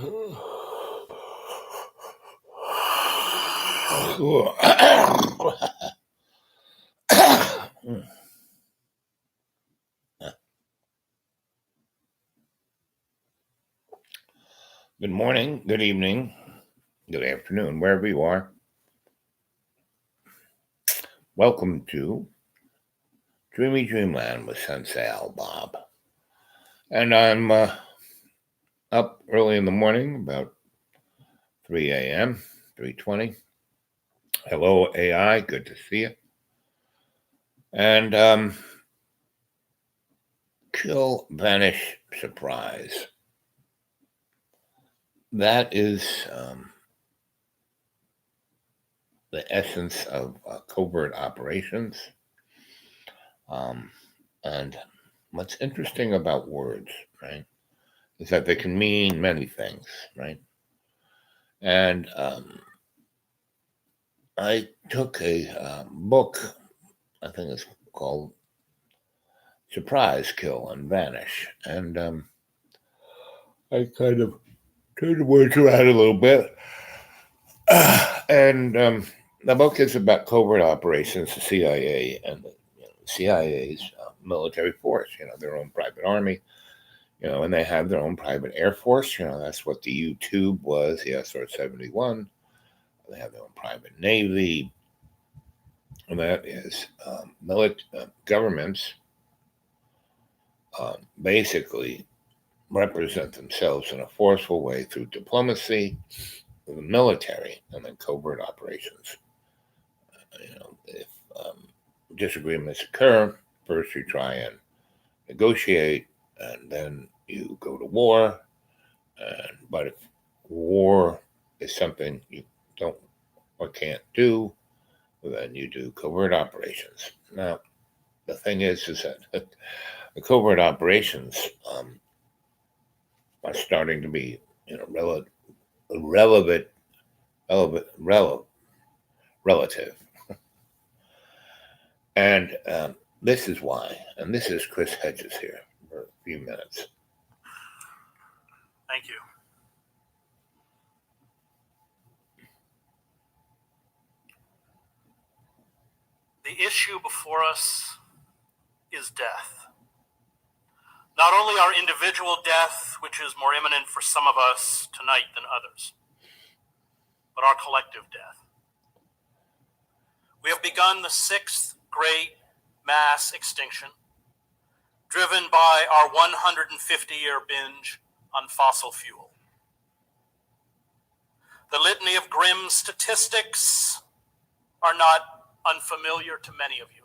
Good morning, good evening, good afternoon, wherever you are. Welcome to Dreamy Dreamland with Sensei Al Bob. And I'm up early in the morning, about 3 a.m., 3:20. Hello, AI, good to see you. And kill, vanish, surprise. That is the essence of covert operations. And what's interesting about words, right, is that they can mean many things, right? And I took a book, I think it's called Suprise, Kill, and Vanish. And I kind of turned the words around a little bit. And the book is about covert operations, the CIA, and the CIA's military force, their own private army, and they have their own private air force. That's what the U-2 was, the SR-71. They have their own private navy. And that is governments basically represent themselves in a forceful way through diplomacy, the military, and then covert operations. If disagreements occur, first you try and negotiate, and then you go to war. But if war is something you don't or can't do, then you do covert operations. Now, the thing is that the covert operations are starting to be, relative. And this is why. And this is Chris Hedges here for a few minutes. Thank you. The issue before us is death. Not only our individual death, which is more imminent for some of us tonight than others, but our collective death. We have begun the sixth great mass extinction, driven by our 150-year binge on fossil fuel. The litany of grim statistics are not unfamiliar to many of you.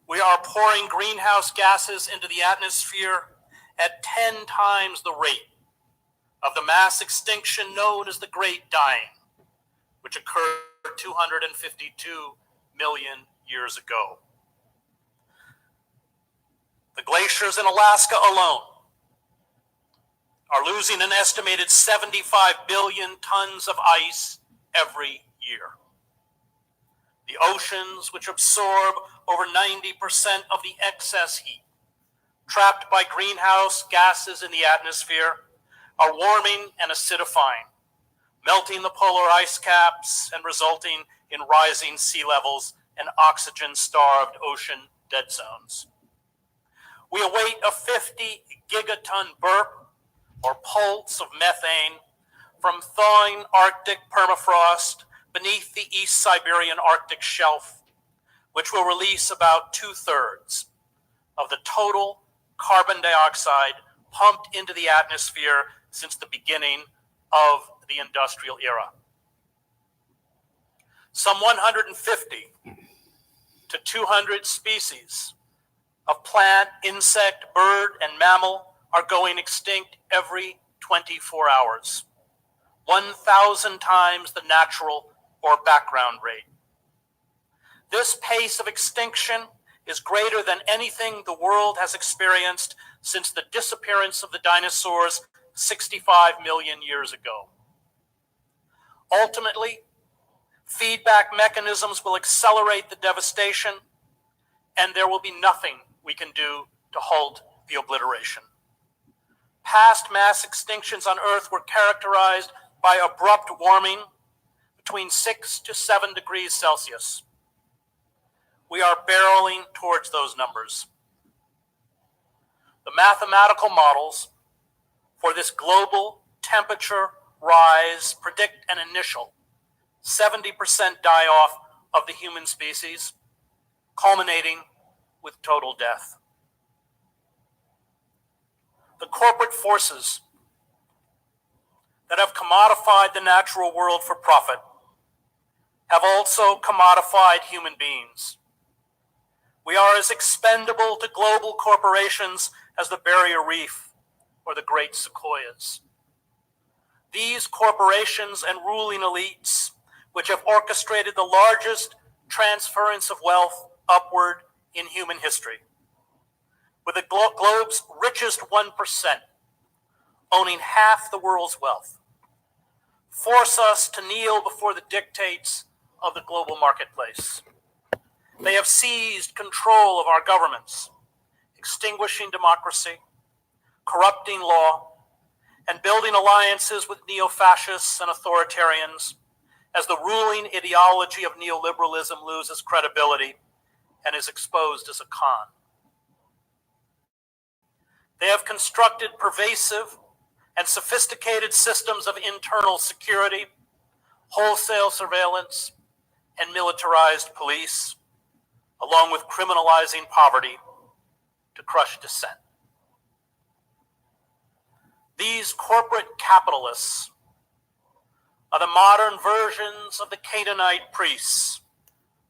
We are pouring greenhouse gases into the atmosphere at 10 times the rate of the mass extinction known as the Great Dying, which occurred 252 million years ago. The glaciers in Alaska alone are losing an estimated 75 billion tons of ice every year. The oceans, which absorb over 90% of the excess heat trapped by greenhouse gases in the atmosphere, are warming and acidifying, melting the polar ice caps and resulting in rising sea levels and oxygen-starved ocean dead zones. We await a 50 gigaton burp or pulse of methane from thawing Arctic permafrost beneath the East Siberian Arctic shelf, which will release about 2/3 of the total carbon dioxide pumped into the atmosphere since the beginning of the industrial era. Some 150 to 200 species of plant, insect, bird, and mammal are going extinct every 24 hours, 1,000 times the natural or background rate. This pace of extinction is greater than anything the world has experienced since the disappearance of the dinosaurs 65 million years ago. Ultimately, feedback mechanisms will accelerate the devastation, and there will be nothing we can do to halt the obliteration. Past mass extinctions on Earth were characterized by abrupt warming between 6 to 7 degrees Celsius. We are barreling towards those numbers. The mathematical models for this global temperature rise predict an initial 70% die-off of the human species, culminating with total death. The corporate forces that have commodified the natural world for profit have also commodified human beings. We are as expendable to global corporations as the Barrier Reef or the great sequoias. These corporations and ruling elites, which have orchestrated the largest transference of wealth upward in human history, with the globe's richest 1% owning half the world's wealth, force us to kneel before the dictates of the global marketplace. They have seized control of our governments, extinguishing democracy, corrupting law, and building alliances with neo-fascists and authoritarians as the ruling ideology of neoliberalism loses credibility and is exposed as a con. They have constructed pervasive and sophisticated systems of internal security, wholesale surveillance, and militarized police, along with criminalizing poverty to crush dissent. These corporate capitalists are the modern versions of the Canaanite priests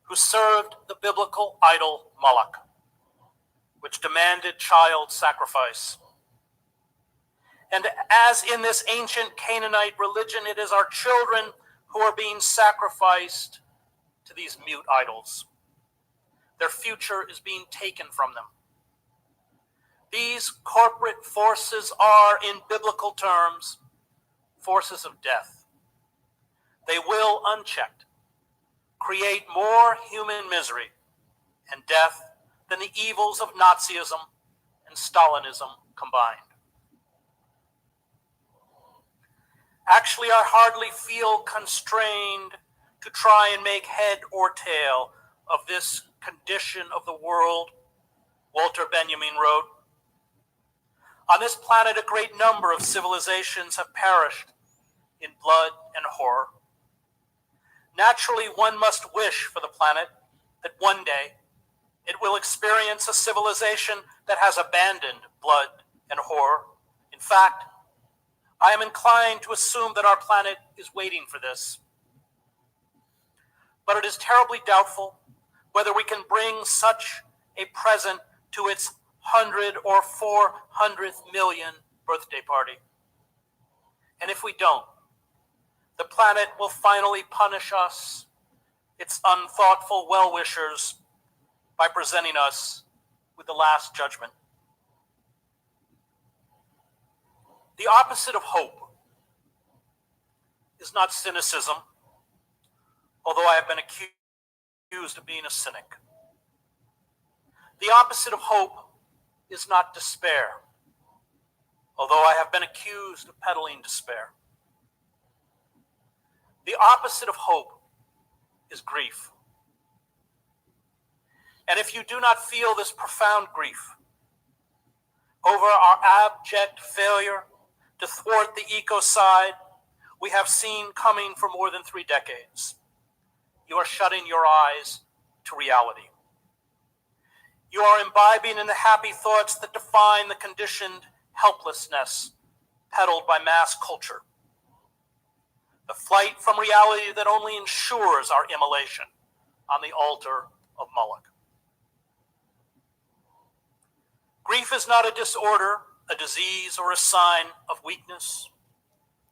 who served the biblical idol Moloch, which demanded child sacrifice. And as in this ancient Canaanite religion, it is our children who are being sacrificed to these mute idols. Their future is being taken from them. These corporate forces are, in biblical terms, forces of death. They will, unchecked, create more human misery and death than the evils of Nazism and Stalinism combined. Actually, I hardly feel constrained to try and make head or tail of this condition of the world, Walter Benjamin wrote. On this planet, a great number of civilizations have perished in blood and horror. Naturally, one must wish for the planet that one day it will experience a civilization that has abandoned blood and horror. In fact, I am inclined to assume that our planet is waiting for this. But it is terribly doubtful whether we can bring such a present to its 100 or 400th million birthday party. And if we don't, the planet will finally punish us, its unthoughtful well-wishers, by presenting us with the last judgment. The opposite of hope is not cynicism, although I have been accused of being a cynic. The opposite of hope is not despair, although I have been accused of peddling despair. The opposite of hope is grief. And if you do not feel this profound grief over our abject failure to thwart the ecocide we have seen coming for more than 3 decades, you are shutting your eyes to reality. You are imbibing in the happy thoughts that define the conditioned helplessness peddled by mass culture. The flight from reality that only ensures our immolation on the altar of Moloch. Grief is not a disorder, a disease, or a sign of weakness.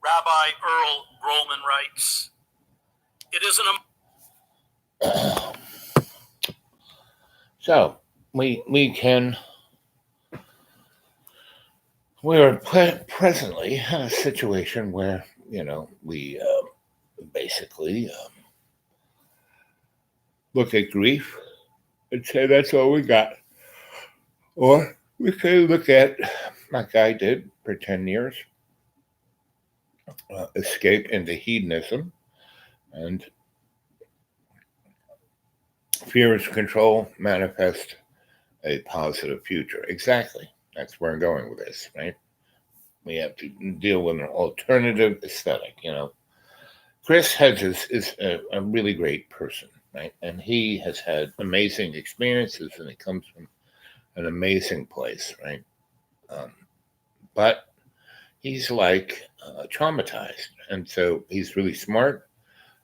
Rabbi Earl Rollman writes, it is an... So, we're presently in a situation where, we basically look at grief and say that's all we got. Or We could look at, like I did for 10 years, escape into hedonism and fear is control, manifest a positive future. Exactly. That's where I'm going with this, right? We have to deal with an alternative aesthetic. Chris Hedges is a really great person, right? And he has had amazing experiences and he comes from an amazing place, right? Um, but he's like traumatized. And so he's really smart.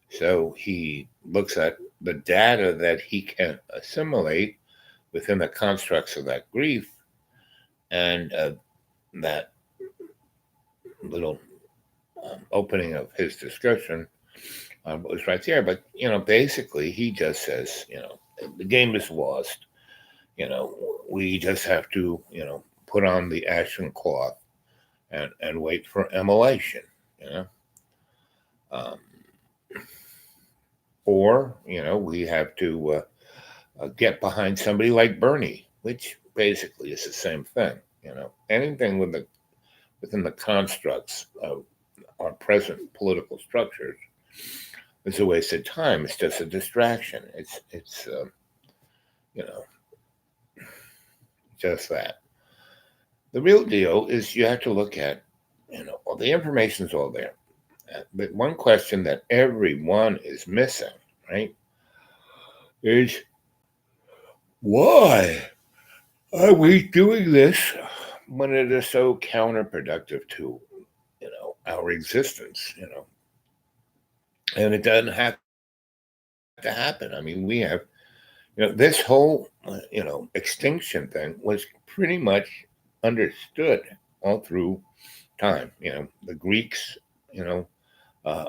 So he looks at the data that he can assimilate within the constructs of that grief and that little opening of his discussion was right there. But, basically he just says, the game is lost. You know, we just have to, put on the ashen cloth and wait for immolation, you know. Um, or, we have to get behind somebody like Bernie, which basically is the same thing. Anything within the constructs of our present political structures is a waste of time. It's just a distraction. It's you know just that. The real deal is you have to look at all the information's all there. But one question that everyone is missing, right, is why are we doing this when it is so counterproductive to our existence, and it doesn't have to happen. I mean, we have this whole extinction thing was pretty much understood all through time. The Greeks,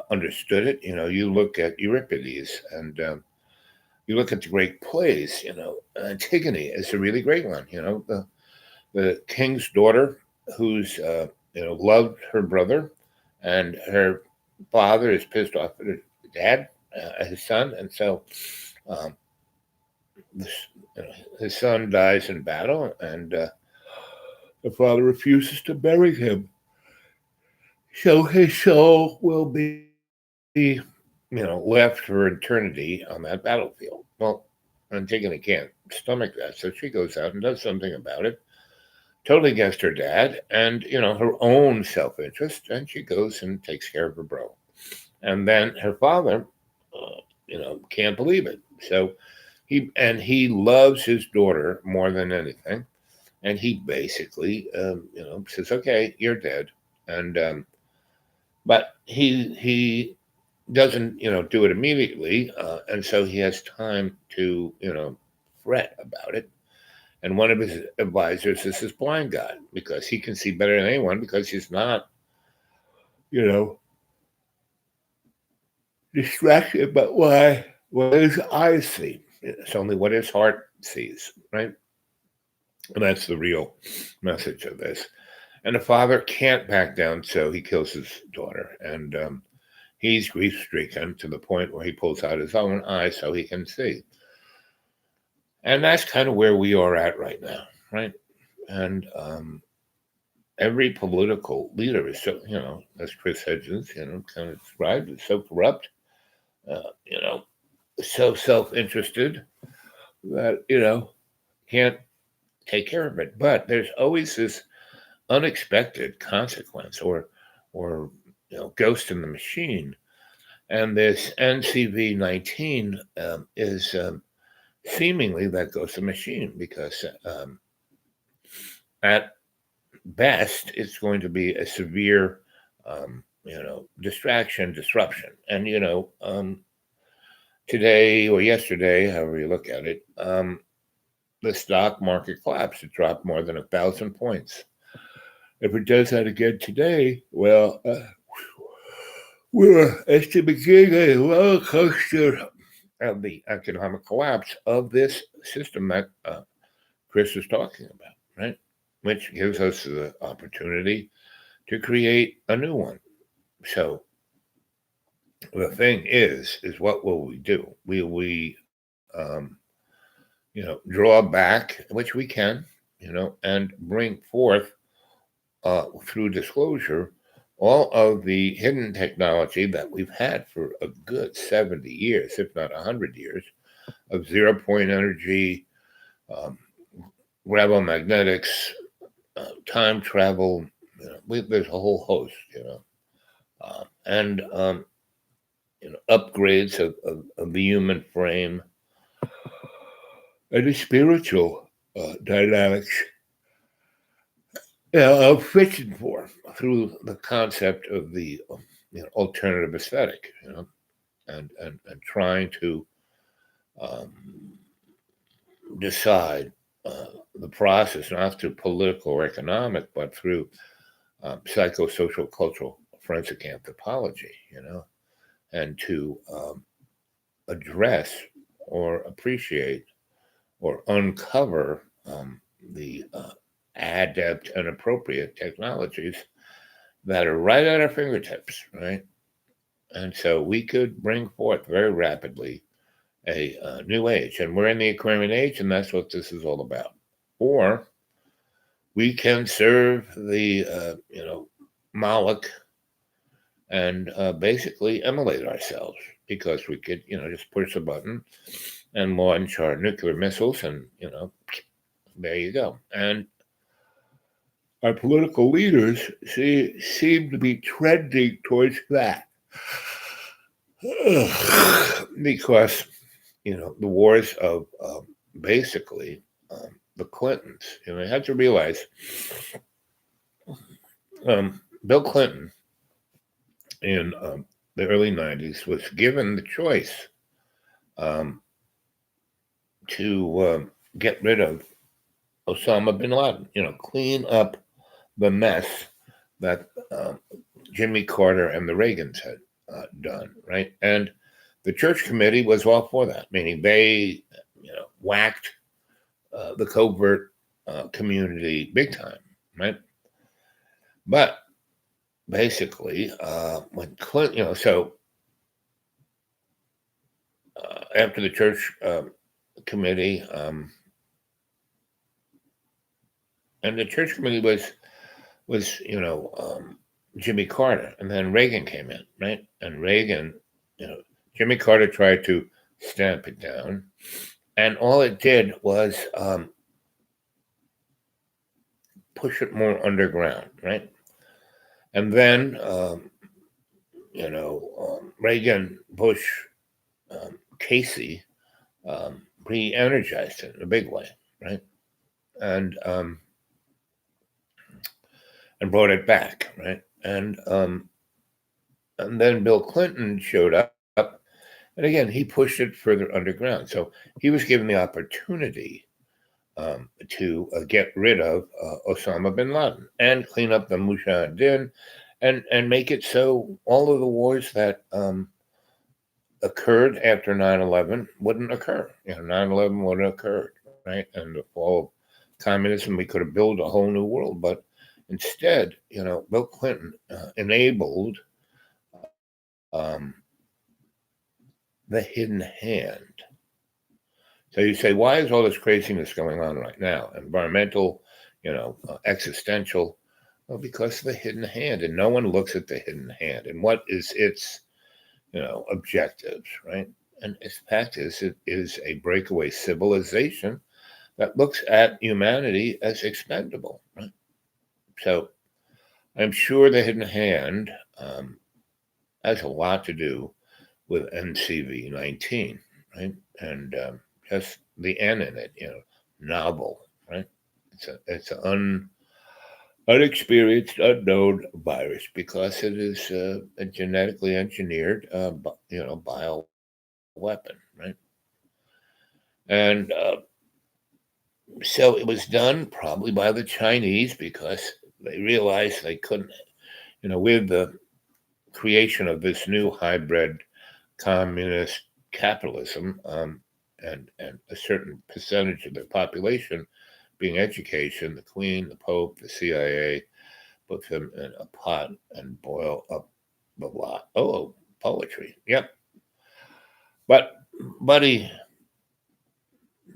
understood it. You look at Euripides and you look at the great plays. Antigone is a really great one. The king's daughter who's loved her brother, and her father is pissed off at her dad, his son, and so um, this, his son dies in battle, and the father refuses to bury him, so his soul will be left for eternity on that battlefield. Well, Antigone can't stomach that, so she goes out and does something about it, totally against her dad and her own self-interest, and she goes and takes care of her bro. And then her father can't believe it, so he loves his daughter more than anything, and he basically says, okay, you're dead. And but he doesn't do it immediately, and so he has time to fret about it. And one of his advisors is this blind guy, because he can see better than anyone, because he's not, you know, distracted by what his eyes see. It's only what his heart sees, right? And that's the real message of this. And the father can't back down, so he kills his daughter. And he's grief stricken to the point where he pulls out his own eye so he can see. And that's kind of where we are at right now, right? And every political leader is so, as Chris Hedges, kind of described, is so corrupt, uh, so self-interested that, can't take care of it. But there's always this unexpected consequence, or ghost in the machine. And this NCV 19 is seemingly that ghost in the machine, because at best it's going to be a severe distraction, disruption. And today or yesterday, however you look at it, the stock market collapsed. It dropped more than 1,000 points. If it does that again today, well, we're at the beginning of a roller coaster of the economic collapse of this system that Chris was talking about, right? Which gives us the opportunity to create a new one. So the thing is what will we do? Will we, draw back, which we can, and bring forth through disclosure all of the hidden technology that we've had for a good 70 years, if not 100 years, of zero point energy, um, gravimagnetics, time travel. There's a whole host, and upgrades of the human frame and the spiritual dynamics of fiction form through the concept of the alternative aesthetic, and trying to um, decide the process not through political or economic, but through psychosocial cultural forensic anthropology, and to address or appreciate or uncover the adept and appropriate technologies that are right at our fingertips, right? And so we could bring forth very rapidly a new age. And we're in the Aquarian age, and that's what this is all about. Or we can serve the, Moloch and basically emulate ourselves, because we could, just push a button and launch our nuclear missiles, and, there you go. And our political leaders seem to be trending towards that. Because, the wars of basically the Clintons, you have to realize Bill Clinton in the early 90s was given the choice to get rid of Osama bin Laden, clean up the mess that Jimmy Carter and the Reagans had done, right? And the church committee was all for that, meaning they, whacked the covert community big time, right? But basically, when Clinton, so after the church committee, and the church committee was Jimmy Carter, and then Reagan came in, right? And Reagan, Jimmy Carter tried to stamp it down, and all it did was push it more underground, right? And then Reagan, Bush, Casey re-energized it in a big way, right? And brought it back, right? And then Bill Clinton showed up, and again he pushed it further underground. So he was given the opportunity to get rid of Osama bin Laden and clean up the Mujahideen, and make it so all of the wars that occurred after 9/11 wouldn't occur. 9/11 wouldn't have occurred, right? And the fall of communism, we could have built a whole new world, but instead, Bill Clinton enabled the hidden hand. So you say, why is all this craziness going on right now? Environmental, existential. Well, because of the hidden hand, and no one looks at the hidden hand and what is its, objectives, right? And the fact is, it is a breakaway civilization that looks at humanity as expendable, right? So I'm sure the hidden hand has a lot to do with NCV 19, right? And just the N in it, novel, right? It's an unexperienced, unknown virus, because it is a genetically engineered, bio weapon, right? And so it was done probably by the Chinese, because they realized they couldn't, with the creation of this new hybrid communist capitalism, and a certain percentage of the population being education, the Queen, the Pope, the CIA, put them in a pot and boil up the lot. Oh, poetry. Yep. But, buddy,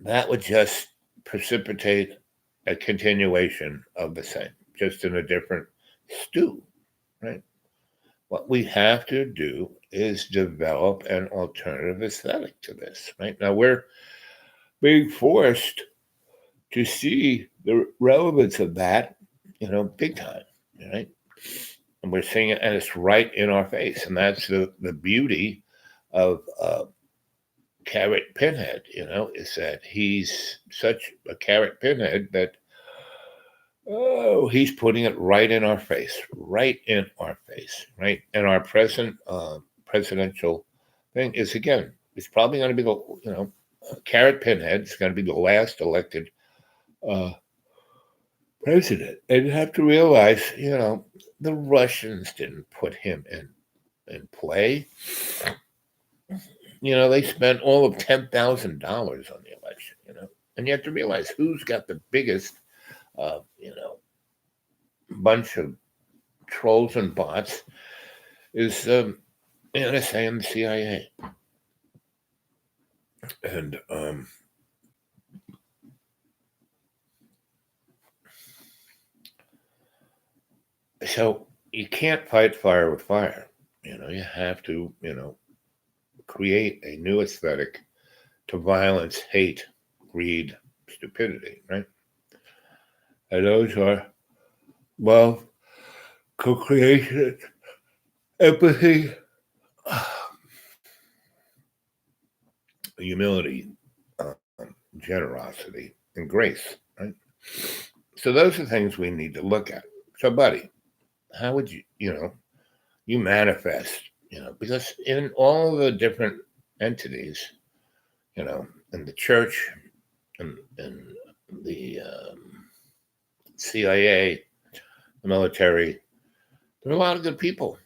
that would just precipitate a continuation of the same, just in a different stew, right? What we have to do is develop an alternative aesthetic to this, right? Now we're being forced to see the relevance of that, big time, right? And we're seeing it, and it's right in our face, and that's the beauty of Carrot Pinhead. Is that he's such a carrot pinhead that he's putting it right in our face, right in our face, right? And our present presidential thing is, again, it's probably going to be Carrot Pinhead is going to be the last elected uh, president. And you have to realize, the Russians didn't put him in play. They spent all of $10,000 on the election. And you have to realize who's got the biggest, bunch of trolls and bots is the NSA and the CIA. And so you can't fight fire with fire. You have to, create a new aesthetic to violence, hate, greed, stupidity, right? And those are love, co-creation, empathy, humility, generosity, and grace, right? So those are things we need to look at. So, buddy, how would you manifest, because in all the different entities, in the church and the CIA, the military, there are a lot of good people,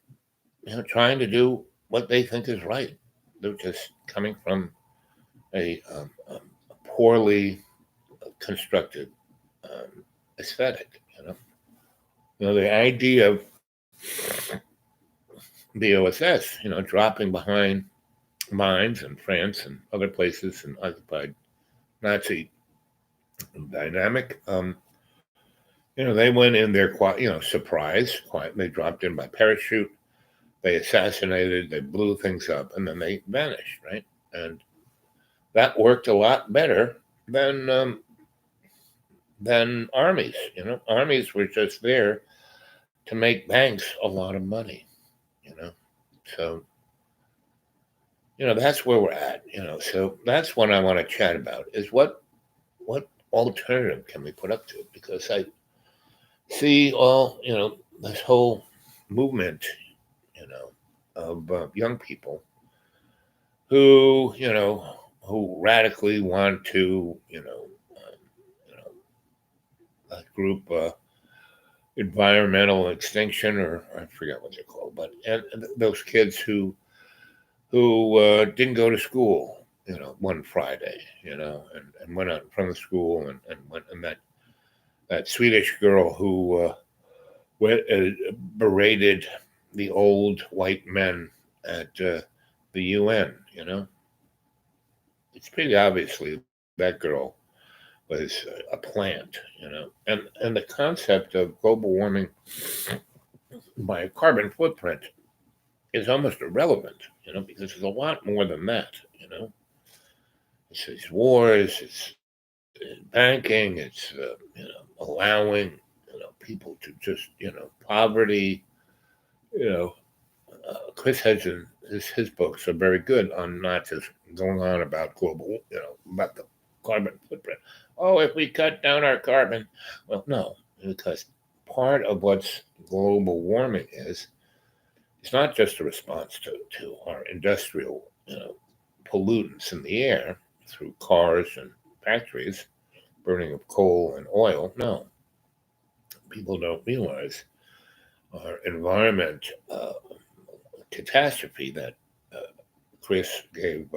trying to do what they think is right. They're just coming from a poorly constructed aesthetic. The idea of the OSS, dropping behind mines in France and other places in occupied Nazi dynamic. They went in there, surprise, quiet. They dropped in by parachute. They assassinated. They blew things up, and then they vanished. Right, and that worked a lot better than armies. Armies were just there to make banks a lot of money. So that's where we're at. So that's what I want to chat about is what alternative can we put up to it? Because I see all this whole movement of young people who who radically want to that group environmental extinction, or I forget what they're called, but and those kids who didn't go to school one Friday and went out from the school and went, and that Swedish girl who went berated the old white men at the UN. It's pretty obviously that girl was a plant. And the concept of global warming by carbon footprint is almost irrelevant. Because there's a lot more than that. It's wars, it's banking, it's allowing people to just poverty. Chris Hedgen, his books are very good on not just going on about global, about the carbon footprint. Oh, if we cut down our carbon, well, no, because part of what's global warming is, it's not just a response to our industrial, pollutants in the air through cars and factories, burning of coal and oil. No, people don't realize our environment catastrophe that Chris gave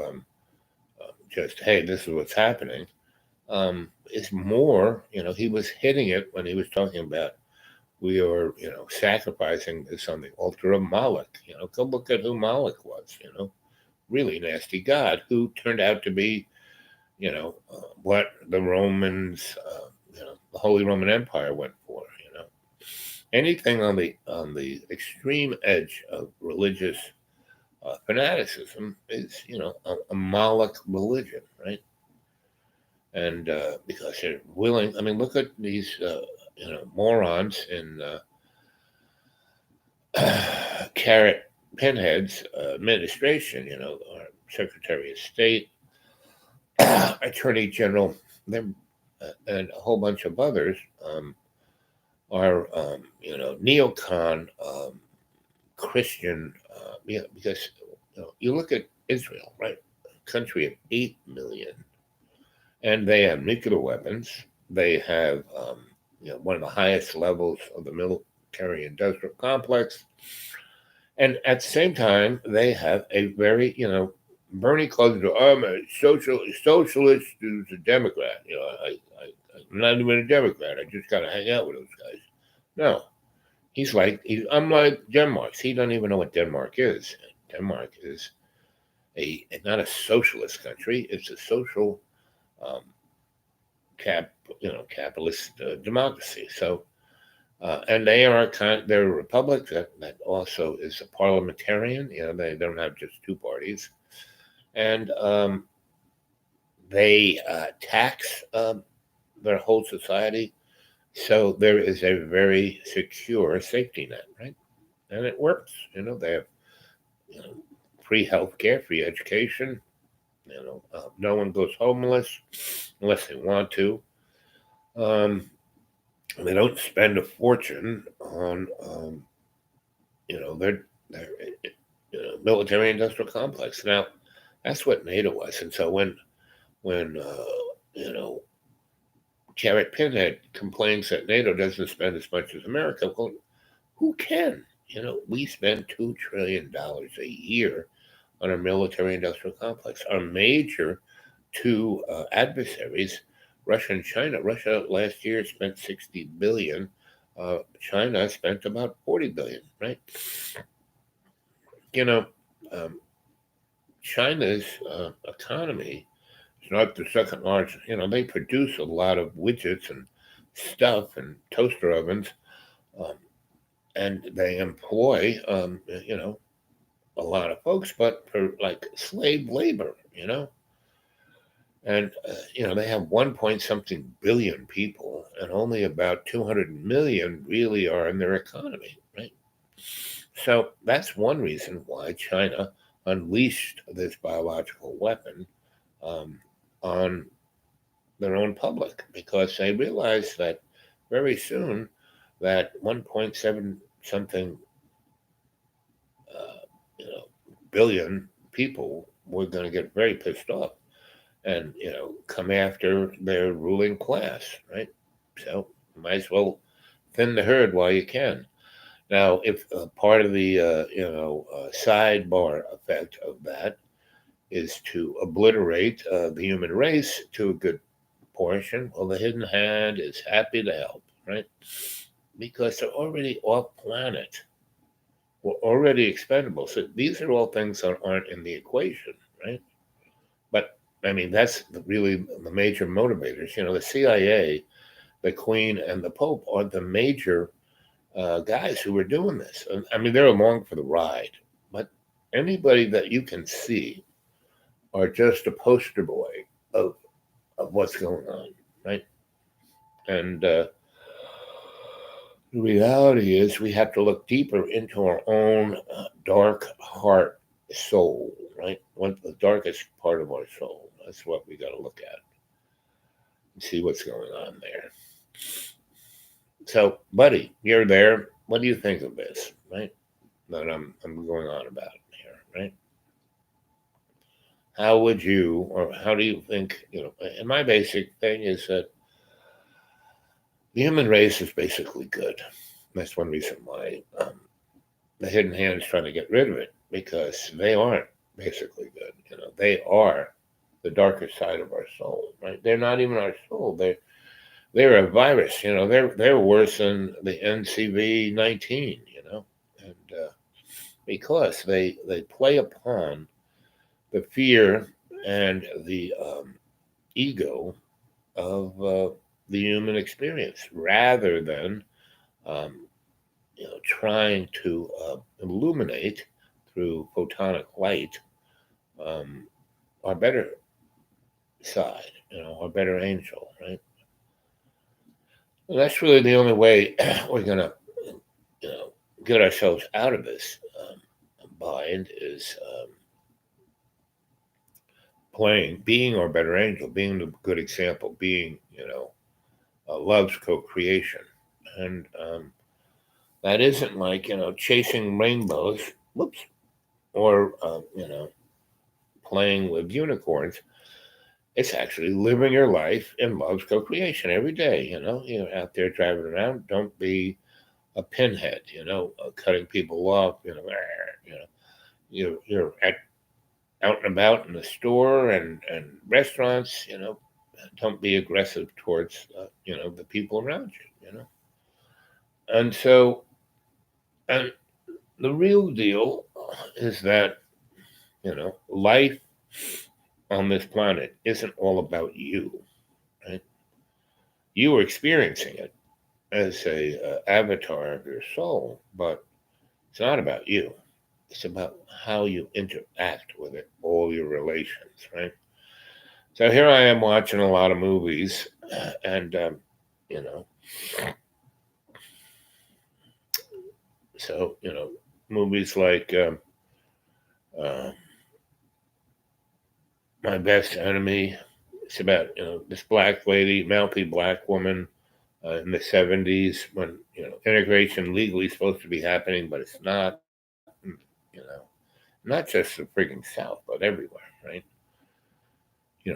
just, hey, this is what's happening, is more, he was hitting it when he was talking about we are, sacrificing this on the altar of Moloch. Go look at who Moloch was, really nasty god who turned out to be, what the Romans, the Holy Roman Empire went for. Anything on the extreme edge of religious fanaticism is a Moloch religion, right? And because they're willing, I mean, look at these morons in Carrot Pinhead's administration. Our Secretary of State, Attorney General, them, and a whole bunch of others are neocon Christian. Because you look at Israel, right? A country of 8 million, and they have nuclear weapons. They have one of the highest levels of the military industrial complex, and at the same time, they have a very Bernie calls it, I'm a socialist who's a Democrat. I'm not even a Democrat. I just got to hang out with those guys. No, I'm like Denmark. He doesn't even know what Denmark is. Denmark is not a socialist country. It's a social capitalist democracy. So, and they're a republic that also is a parliamentarian. They don't have just two parties, and they tax their whole society. So there is a very secure safety net, right? And it works. They have free health care, free education. No one goes homeless unless they want to. They don't spend a fortune on, their military industrial complex. Now, that's what NATO was. And so when Carrot Pinhead complains that NATO doesn't spend as much as America, well, who can? We spend $2 trillion a year on our military industrial complex. Our major two adversaries, Russia and China. Russia last year spent 60 billion. China spent about 40 billion, right? China's economy is not the second largest. They produce a lot of widgets and stuff and toaster ovens, and they employ, a lot of folks, but for like slave labor, and they have 1 point something billion people, and only about 200 million really are in their economy, right? So that's one reason why China unleashed this biological weapon on their own public, because they realized that very soon that 1.7 something billion people were going to get very pissed off and come after their ruling class, right? So you might as well thin the herd while you can. Now, if part of the sidebar effect of that is to obliterate the human race to a good portion, well, the hidden hand is happy to help, right? Because they're already off planet. We're already expendable. So these are all things that aren't in the equation, right? But I mean, that's really the major motivators. The CIA, the Queen, and the Pope are the major guys who are doing this. I mean, they're along for the ride, but anybody that you can see are just a poster boy of what's going on, right? And the reality is we have to look deeper into our own dark heart soul, right? What the darkest part of our soul. That's what we got to look at and see what's going on there. So, buddy, you're there. What do you think of this, right? That I'm going on about here, right? How would you, or how do you think, and my basic thing is that the human race is basically good. That's one reason why the hidden hand is trying to get rid of it, because they aren't basically good. They are the darker side of our soul, right? They're not even our soul. They're a virus. They're worse than the NCV-19. And because they play upon the fear and the ego of the the human experience rather than um, trying to illuminate through photonic light um, our better side, our better angel, right? And that's really the only way we're gonna, you know, get ourselves out of this bind is being our better angel, being the good example, being, love's co-creation, and that isn't like chasing rainbows, whoops, or playing with unicorns. It's actually living your life in love's co-creation every day. You're out there driving around. Don't be a pinhead. Cutting people off. You're out and about in the store and restaurants. Don't be aggressive towards the people around you. And so, and the real deal is that life on this planet isn't all about you, right? You are experiencing it as a avatar of your soul, but it's not about you. It's about how you interact with it, all your relations, right? So here I am watching a lot of movies, and you know, so movies like uh, My Best Enemy. It's about this black lady, mouthy black woman in the '70s when integration legally supposed to be happening, but it's not. Not just the frigging South, but everywhere, right?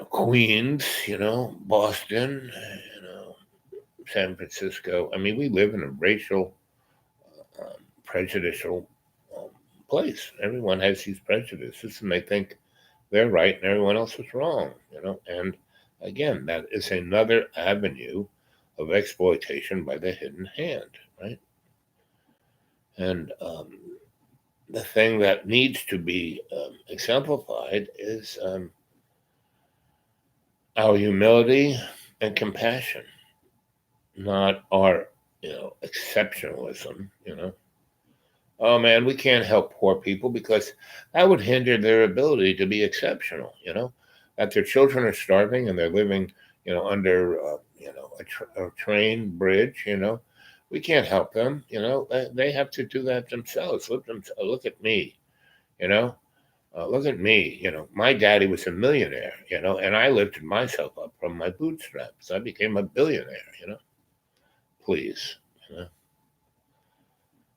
Queens, Boston, San Francisco. I mean, we live in a racial, prejudicial um, place. Everyone has these prejudices, and they think they're right and everyone else is wrong. And again, that is another avenue of exploitation by the hidden hand, right? And the thing that needs to be exemplified is our humility and compassion, not our, exceptionalism. Oh man, we can't help poor people because that would hinder their ability to be exceptional. That their children are starving and they're living, under, a train bridge. We can't help them. They have to do that themselves. Look at me. You know, look at me. My daddy was a millionaire. And I lifted myself up from my bootstraps. I became a billionaire. Please. You know?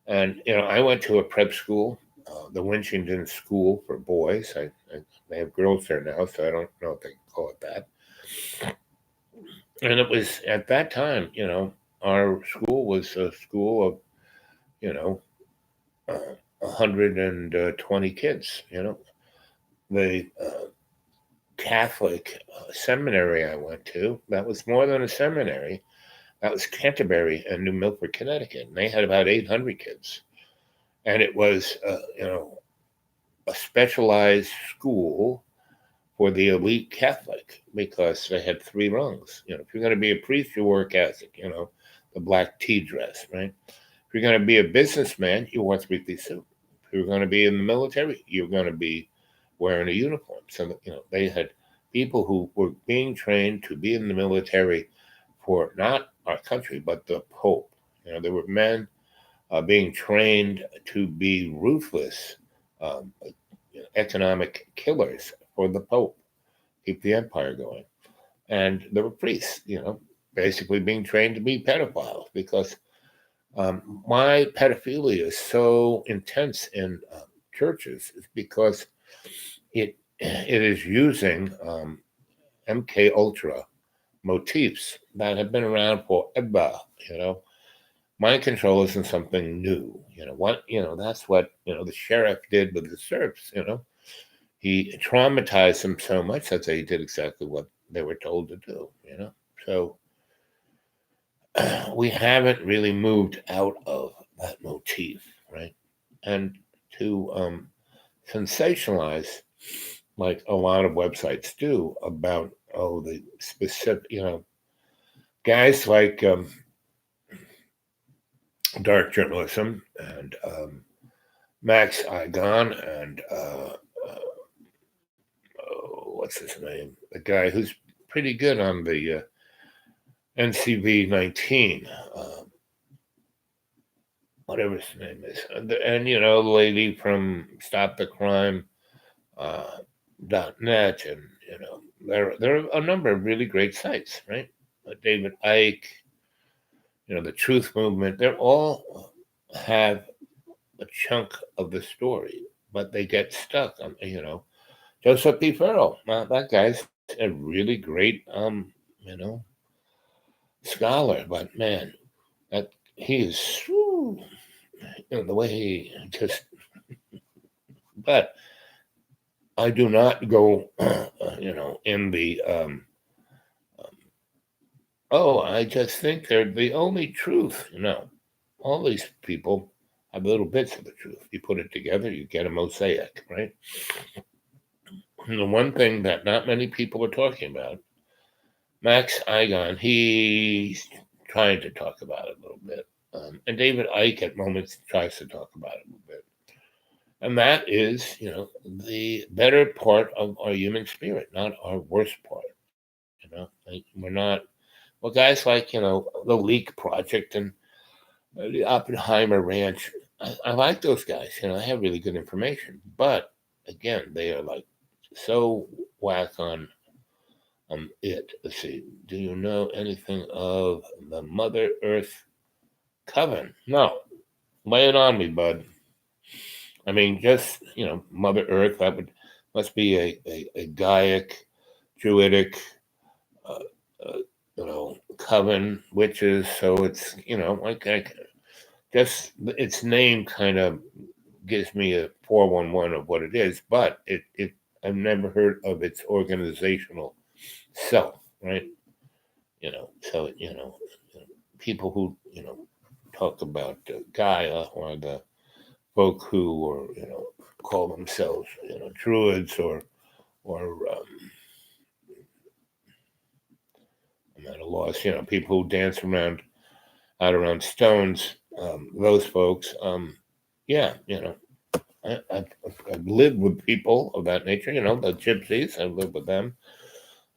And I went to a prep school, the Winchington School for Boys. They have girls there now, so I don't know if they can call it that. And it was at that time, our school was a school of, you know, 120 kids. The Catholic seminary I went to, that was more than a seminary. That was Canterbury and New Milford, Connecticut, and they had about 800 kids. And it was, a specialized school for the elite Catholic because they had three rungs. If you're going to be a priest, you wore a cassock, the black tea dress, right? If you're going to be a businessman, you wore a three-piece suit. If you're going to be in the military, you're going to be wearing a uniform. So, they had people who were being trained to be in the military for not our country, but the Pope. There were men being trained to be ruthless economic killers for the Pope, keep the empire going. And there were priests, basically being trained to be pedophiles because my pedophilia is so intense in churches is because it is using MK Ultra motifs that have been around forever. Mind control isn't something new. That's what the sheriff did with the serfs. He traumatized them so much that they did exactly what they were told to do. So we haven't really moved out of that motif, right? And to sensationalize, like a lot of websites do, about the specific, guys like dark journalism and Max Igon and what's his name? The guy who's pretty good on the NCV 19, whatever his name is, and you know, the lady from Stop the Crime uh, .net, and you know, there are a number of really great sites, right? David Icke, you know, the Truth Movement. They're all have a chunk of the story, but they get stuck on, you know, Joseph B. Farrell. That guy's a really great, you know, scholar, but man, that he is, whew, you know, the way he just. But I do not go, you know, in the. Oh, I just think they're the only truth. You know, all these people have little bits of the truth. You put it together, you get a mosaic, right? And the one thing that not many people are talking about, Max Igon, he's trying to talk about it a little bit. And David Icke at moments tries to talk about it a little bit. And that is, you know, the better part of our human spirit, not our worst part. You know, like we're not, well, guys like, you know, the Leak Project and the Oppenheimer Ranch, I like those guys. You know, they have really good information. But again, they are like so whack on it. Let's see. Do you know anything of the Mother Earth Coven? No. Lay it on me, bud. I mean, just, you know, Mother Earth, that would must be a Gaiac, Druidic, uh, uh, you know, coven, witches. So it's, you know, like just its name kind of gives me a 411 of what it is, but it I've never heard of its organizational self, right? You know, so you know, people who you know talk about Gaia or the folk who or you know call themselves you know druids or I'm at a loss. You know, people who dance around out around stones. Those folks. Yeah, you know, I've lived with people of that nature. You know, the gypsies. I've lived with them.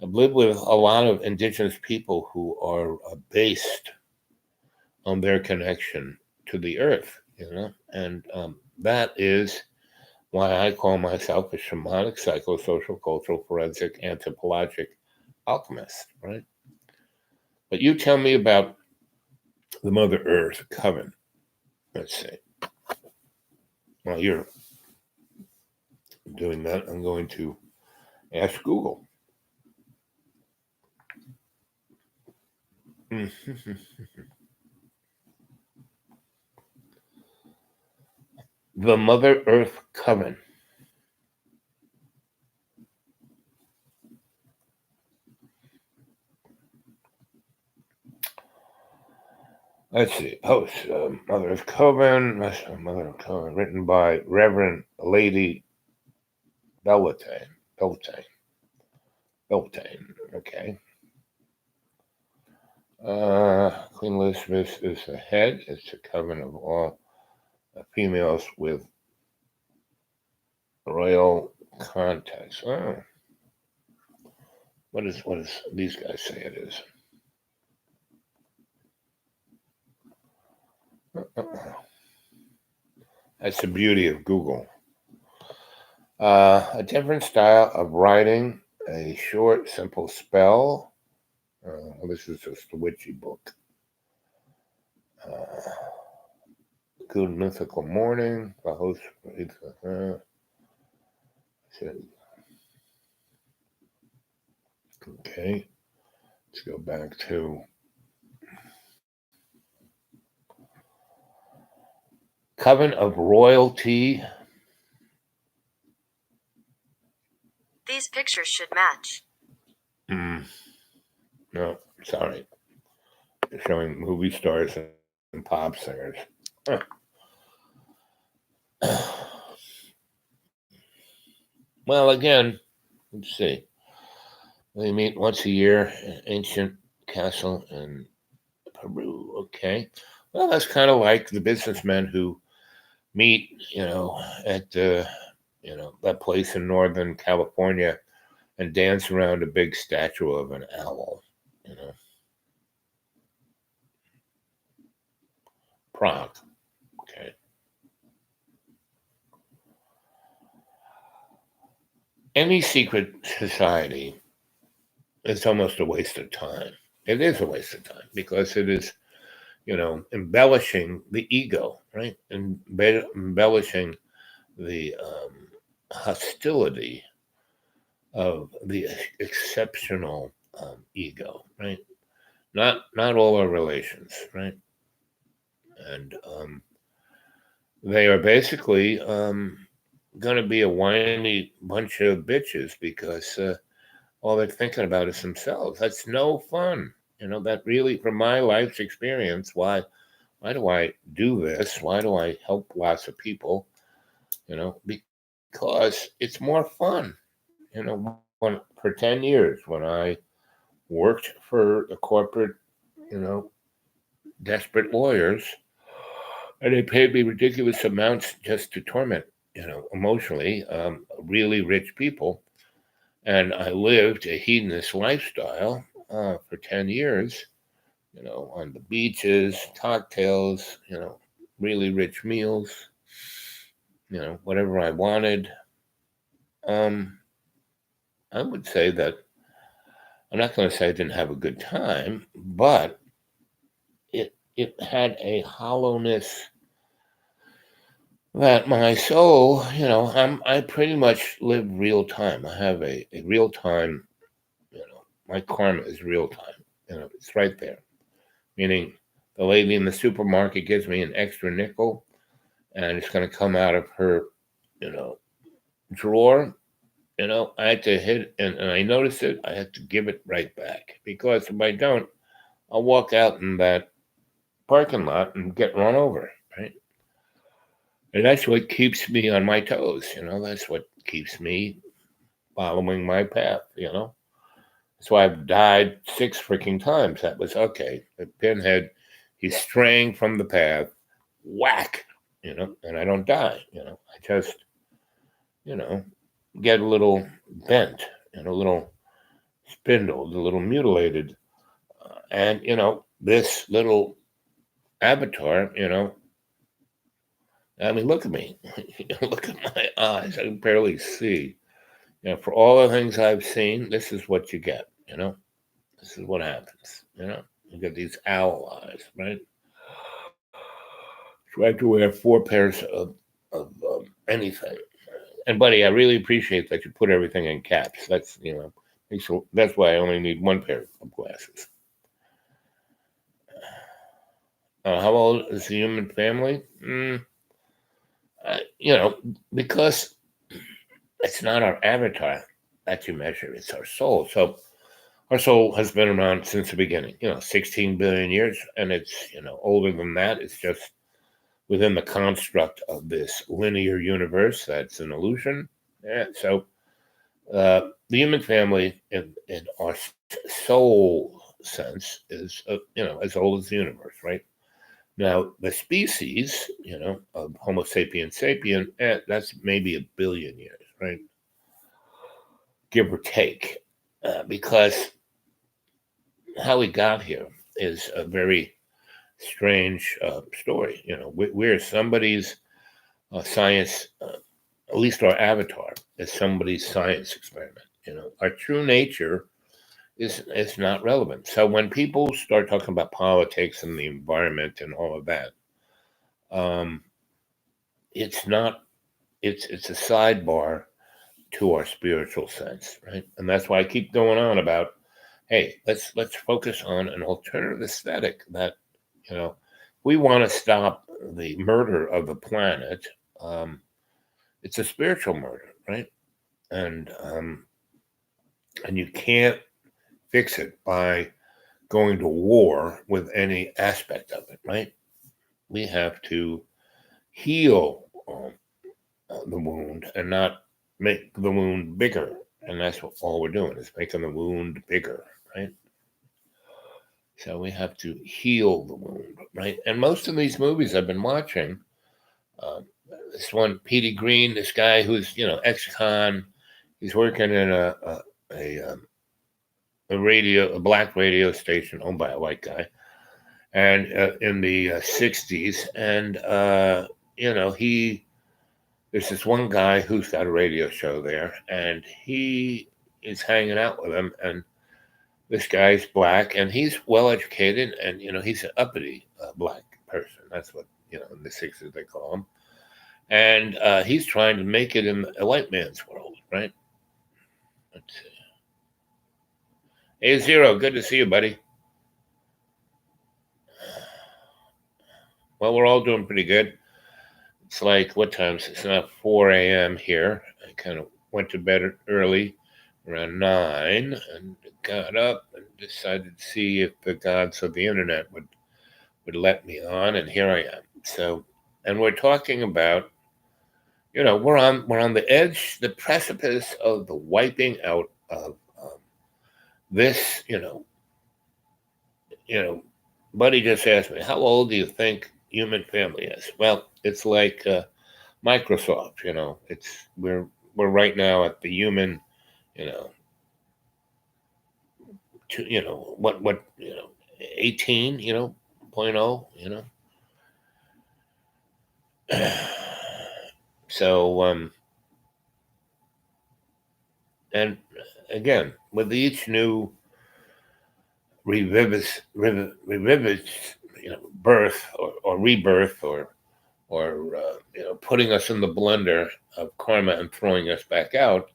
I've lived with a lot of indigenous people who are based on their connection to the earth. You know, and that is why I call myself a shamanic, psychosocial, cultural, forensic, anthropologic alchemist, right? But you tell me about the Mother Earth coven. Let's see. While you're doing that, I'm going to ask Google. The Mother Earth coven. Let's see. Post Mother Earth Coven. Mother Earth Coven, written by Reverend Lady Beltane. Beltane. Beltane. Okay. Queen Elizabeth is the head. It's a coven of all females with royal contacts. Oh, what is these guys say it is? That's the beauty of Google. A different style of writing, a short, simple spell. This is just a witchy book. Good mythical morning. The host reads. Okay, let's go back to Coven of Royalty. These pictures should match. No, sorry. They're showing movie stars and pop singers. Huh. Well, again, let's see. They meet once a year in ancient castle in Peru. Okay. Well, that's kind of like the businessmen who meet, at that place in Northern California and dance around a big statue of an owl. Prague. Okay. Any secret society is almost a waste of time. It is a waste of time because it is, embellishing the ego, right? And embellishing the hostility of the exceptional ego, right? Not all our relations, right? And they are basically going to be a whiny bunch of bitches because all they're thinking about is themselves. That's no fun. That really, from my life's experience, why do I do this? Why do I help lots of people? Because it's more fun. For 10 years when I worked for the corporate, you know, desperate lawyers, and they paid me ridiculous amounts just to torment, emotionally, really rich people. And I lived a hedonist lifestyle for 10 years, on the beaches, cocktails, really rich meals, whatever I wanted. Um, I would say that I'm not going to say I didn't have a good time, but it had a hollowness that my soul, I pretty much live real time. I have a real time, my karma is real time. It's right there. Meaning the lady in the supermarket gives me an extra nickel and it's going to come out of her, you know, drawer. I had to hit and I noticed it. I had to give it right back because if I don't, I'll walk out in that parking lot and get run over, right? And that's what keeps me on my toes. That's what keeps me following my path. That's why I've died 6 freaking times. That was okay. The pinhead, he's straying from the path, whack, and I don't die. I just, you know, get a little bent and a little spindled, a little mutilated. And, this little avatar, I mean, look at me. Look at my eyes. I can barely see. For all the things I've seen, this is what you get, This is what happens. You get these owl eyes, right? So I have to wear 4 pairs of anything. And buddy, I really appreciate that you put everything in caps. That's why I only need 1 pair of glasses. How old is the human family? Because it's not our avatar that you measure; it's our soul. So our soul has been around since the beginning. 16 billion years, and it's older than that. It's just within the construct of this linear universe that's an illusion. Yeah, so the human family in our soul sense is as old as the universe, right? Now the species, of Homo sapiens sapien, that's maybe 1 billion years, right? Give or take, because how we got here is a very strange story. We're somebody's science. At least our avatar is somebody's science experiment. Our true nature is not relevant. So when people start talking about politics and the environment and all of that, um, it's not. It's a sidebar to our spiritual sense, right? And that's why I keep going on about, hey, let's focus on an alternative aesthetic that, we want to stop the murder of the planet. Um, it's a spiritual murder, right? And you can't fix it by going to war with any aspect of it, right? We have to heal the wound and not make the wound bigger. And that's what all we're doing is making the wound bigger, right? So we have to heal the wound, right? And most of these movies I've been watching, um, this one, Petey Green, this guy who's ex-con, he's working in a black radio station owned by a white guy, and in the '60s, and he there's this one guy who's got a radio show there, and he is hanging out with him, and this guy's black, and he's well educated, and he's an uppity black person. That's what in the '60s they call him, and he's trying to make it in a white man's world, right? Let's see. Hey, Zero, good to see you, buddy. Well, we're all doing pretty good. It's like, what time? It's not 4 a.m. here. I kind of went to bed early, around 9, and got up and decided to see if the gods of the internet would let me on, and here I am. So, and we're talking about, we're on the edge, the precipice of the wiping out of this. Buddy just asked me, how old do you think human family is? Well, it's like Microsoft. We're right now at the human, you know, what 18, point oh, So and again, with each new revivis, birth or rebirth, or putting us in the blender of karma and throwing us back out,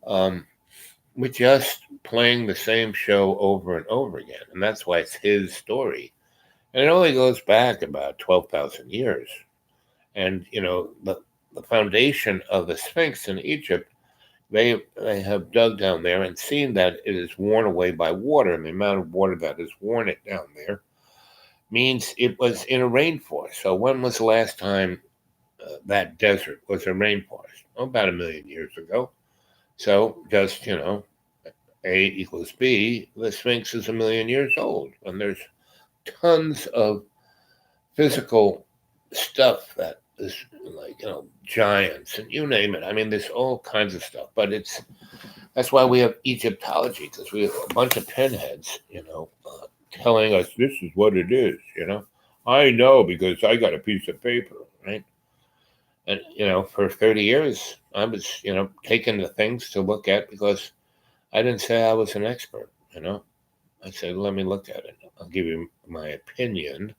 we're just playing the same show over and over again, and that's why it's his story, and it only goes back about 12,000 years, and the foundation of the Sphinx in Egypt. They have dug down there and seen that it is worn away by water, and the amount of water that has worn it down there means it was in a rainforest. So when was the last time that desert was a rainforest? Oh, about 1,000,000 years ago. So just A equals B. The Sphinx is 1,000,000 years old, and there's tons of physical stuff that is like giants and you name it. I mean, there's all kinds of stuff, but that's why we have Egyptology, because we have a bunch of pinheads, telling us this is what it is. I know because I got a piece of paper, right? And for 30 years, I was taking the things to look at, because I didn't say I was an expert. I said, let me look at it. I'll give you my opinion.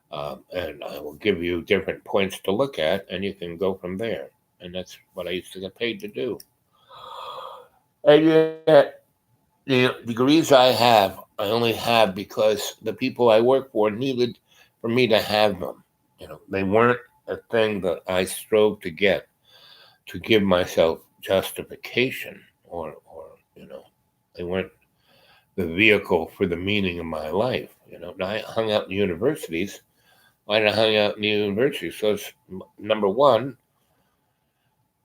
And I will give you different points to look at, and you can go from there. And that's what I used to get paid to do. And yet, the degrees I have, I only have because the people I work for needed for me to have them. They weren't a thing that I strove to get to give myself justification, or they weren't the vehicle for the meaning of my life. I hung out in universities. Why did I hang out in the university? So, number one,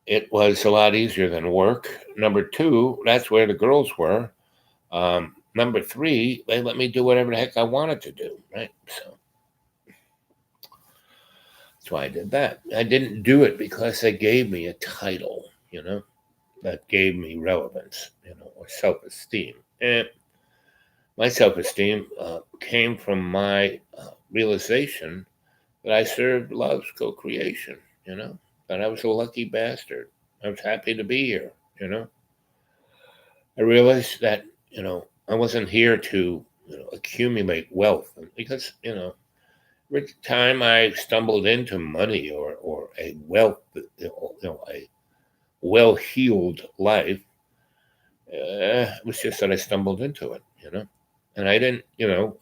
it was a lot easier than work. Number two, that's where the girls were. Number three, they let me do whatever the heck I wanted to do, right? So that's why I did that. I didn't do it because they gave me a title, that gave me relevance, or self-esteem. And my self-esteem came from my realization that I served love's co-creation, that I was a lucky bastard. I was happy to be here, I realized that, I wasn't here to, accumulate wealth, because, every time I stumbled into money, or a wealth, a well-heeled life, it was just that I stumbled into it, and I didn't,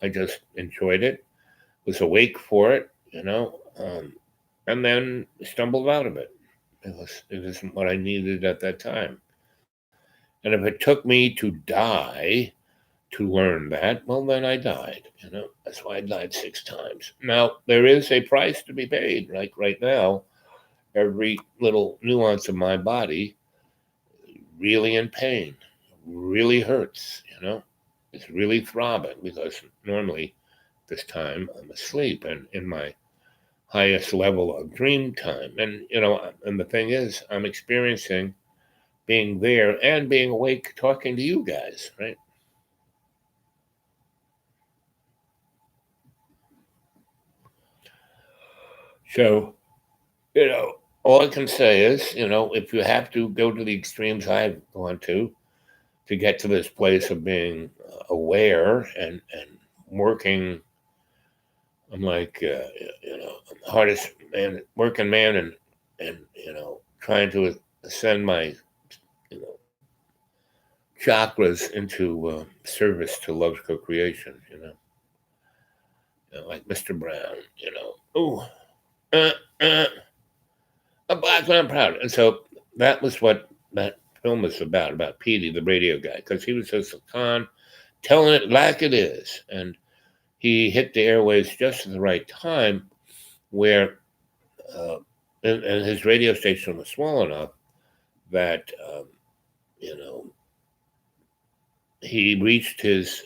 I just enjoyed it, was awake for it, and then stumbled out of it. It isn't what I needed at that time. And if it took me to die to learn that, well, then I died. That's why I died 6 times. Now, there is a price to be paid. Like right now, every little nuance of my body really in pain, really hurts. It's really throbbing, because normally this time I'm asleep and in my highest level of dream time. And, and the thing is, I'm experiencing being there and being awake talking to you guys, right? So, all I can say is, if you have to go to the extremes I've gone to get to this place of being aware and working, I'm like, hardest man, working man, and trying to ascend my, you know, chakras into service to love's co-creation. Like Mr. Brown. Oh, uh, uh, I'm black and I'm proud. And so that was what that film was about Petey, the radio guy, because he was just a con, telling it like it is, and he hit the airwaves just at the right time, where uh, and his radio station was small enough that you know he reached his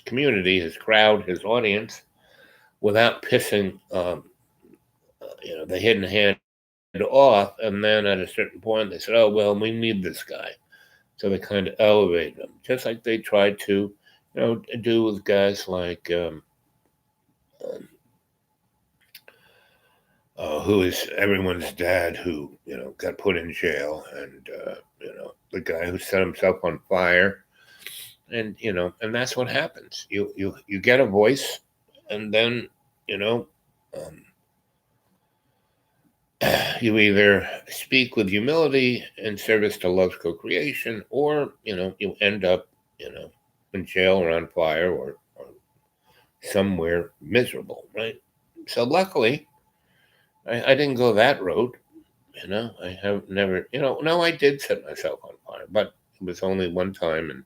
community, his crowd, his audience without pissing the hidden hand off. And then at a certain point, they said, "Oh well, we need this guy," so they kind of elevated him, just like they tried to, do with guys like. Um, who is everyone's dad who got put in jail, and the guy who set himself on fire, and that's what happens. You get a voice, and then um, you either speak with humility in service to love's co-creation, or you end up in jail or on fire, or somewhere miserable, right? So luckily, I didn't go that road. I have never, no, I did set myself on fire, but it was only one time,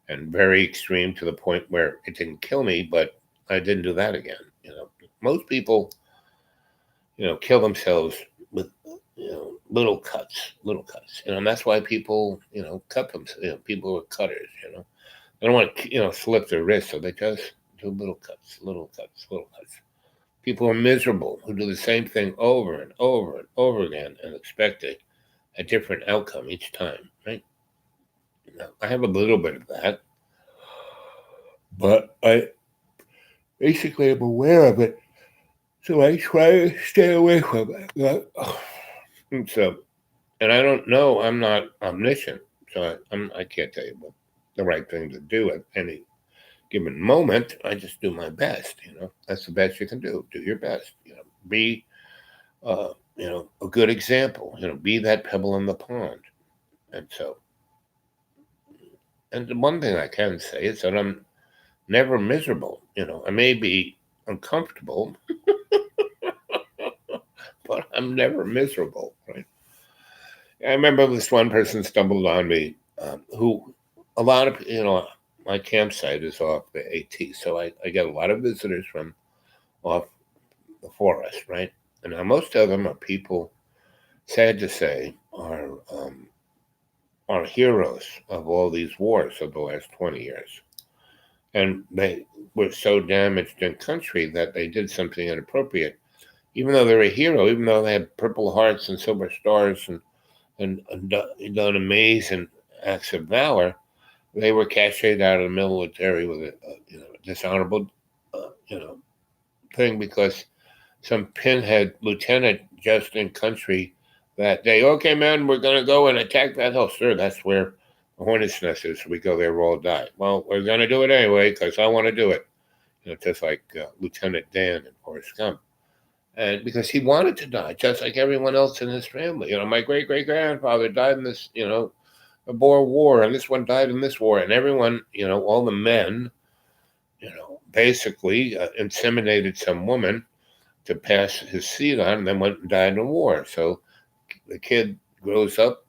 and very extreme to the point where it didn't kill me, but I didn't do that again. Most people, kill themselves with, little cuts, and that's why people, cut themselves, people are cutters, they don't want to, slip their wrist, so they just do little cuts, little cuts, little cuts. People are miserable who do the same thing over and over and over again and expect a different outcome each time, right? I have a little bit of that, but I basically am aware of it, so I try to stay away from it. And so, and I don't know, I'm not omniscient, so I can't tell you what the right thing to do at any given moment. I just do my best. That's the best you can do. Do your best. Be a good example. Be that pebble in the pond. And so, and the one thing I can say is that I'm never miserable. I may be uncomfortable, but I'm never miserable, right? I remember this one person stumbled on me, who a lot of, my campsite is off the AT, so I get a lot of visitors from off the forest, right? And now most of them are people, sad to say, are heroes of all these wars of the last 20 years. And they were so damaged in country that they did something inappropriate. Even though they're a hero, even though they had Purple Hearts and Silver Stars and done amazing acts of valor, they were cashiered out of the military with a dishonorable, thing, because some pinhead lieutenant just in country that day. Okay, man, we're going to go and attack that hill. Sure, that's where the hornet's nest is. We go there, we'll all die. Well, we're going to do it anyway because I want to do it. Just like Lieutenant Dan in Forrest Gump. And because he wanted to die, just like everyone else in his family. My great great grandfather died in this, a Boer War, and this one died in this war, and everyone, all the men, basically inseminated some woman to pass his seed on, and then went and died in a war. So the kid grows up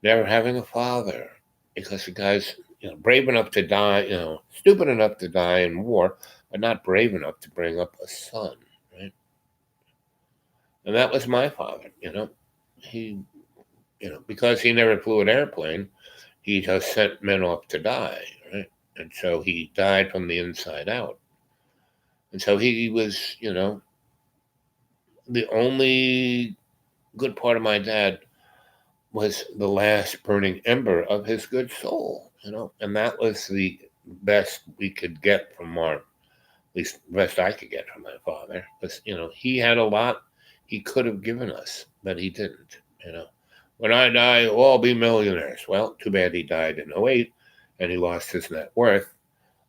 never having a father, because the guy's brave enough to die, stupid enough to die in war, but not brave enough to bring up a son, right? And that was my father. He, because he never flew an airplane, he just sent men off to die, right? And so he died from the inside out. And so he was, the only good part of my dad was the last burning ember of his good soul, and that was the best we could get from at least the best I could get from my father. Because, he had a lot he could have given us, but he didn't. When I die, we'll all be millionaires. Well, too bad he died in '08 and he lost his net worth,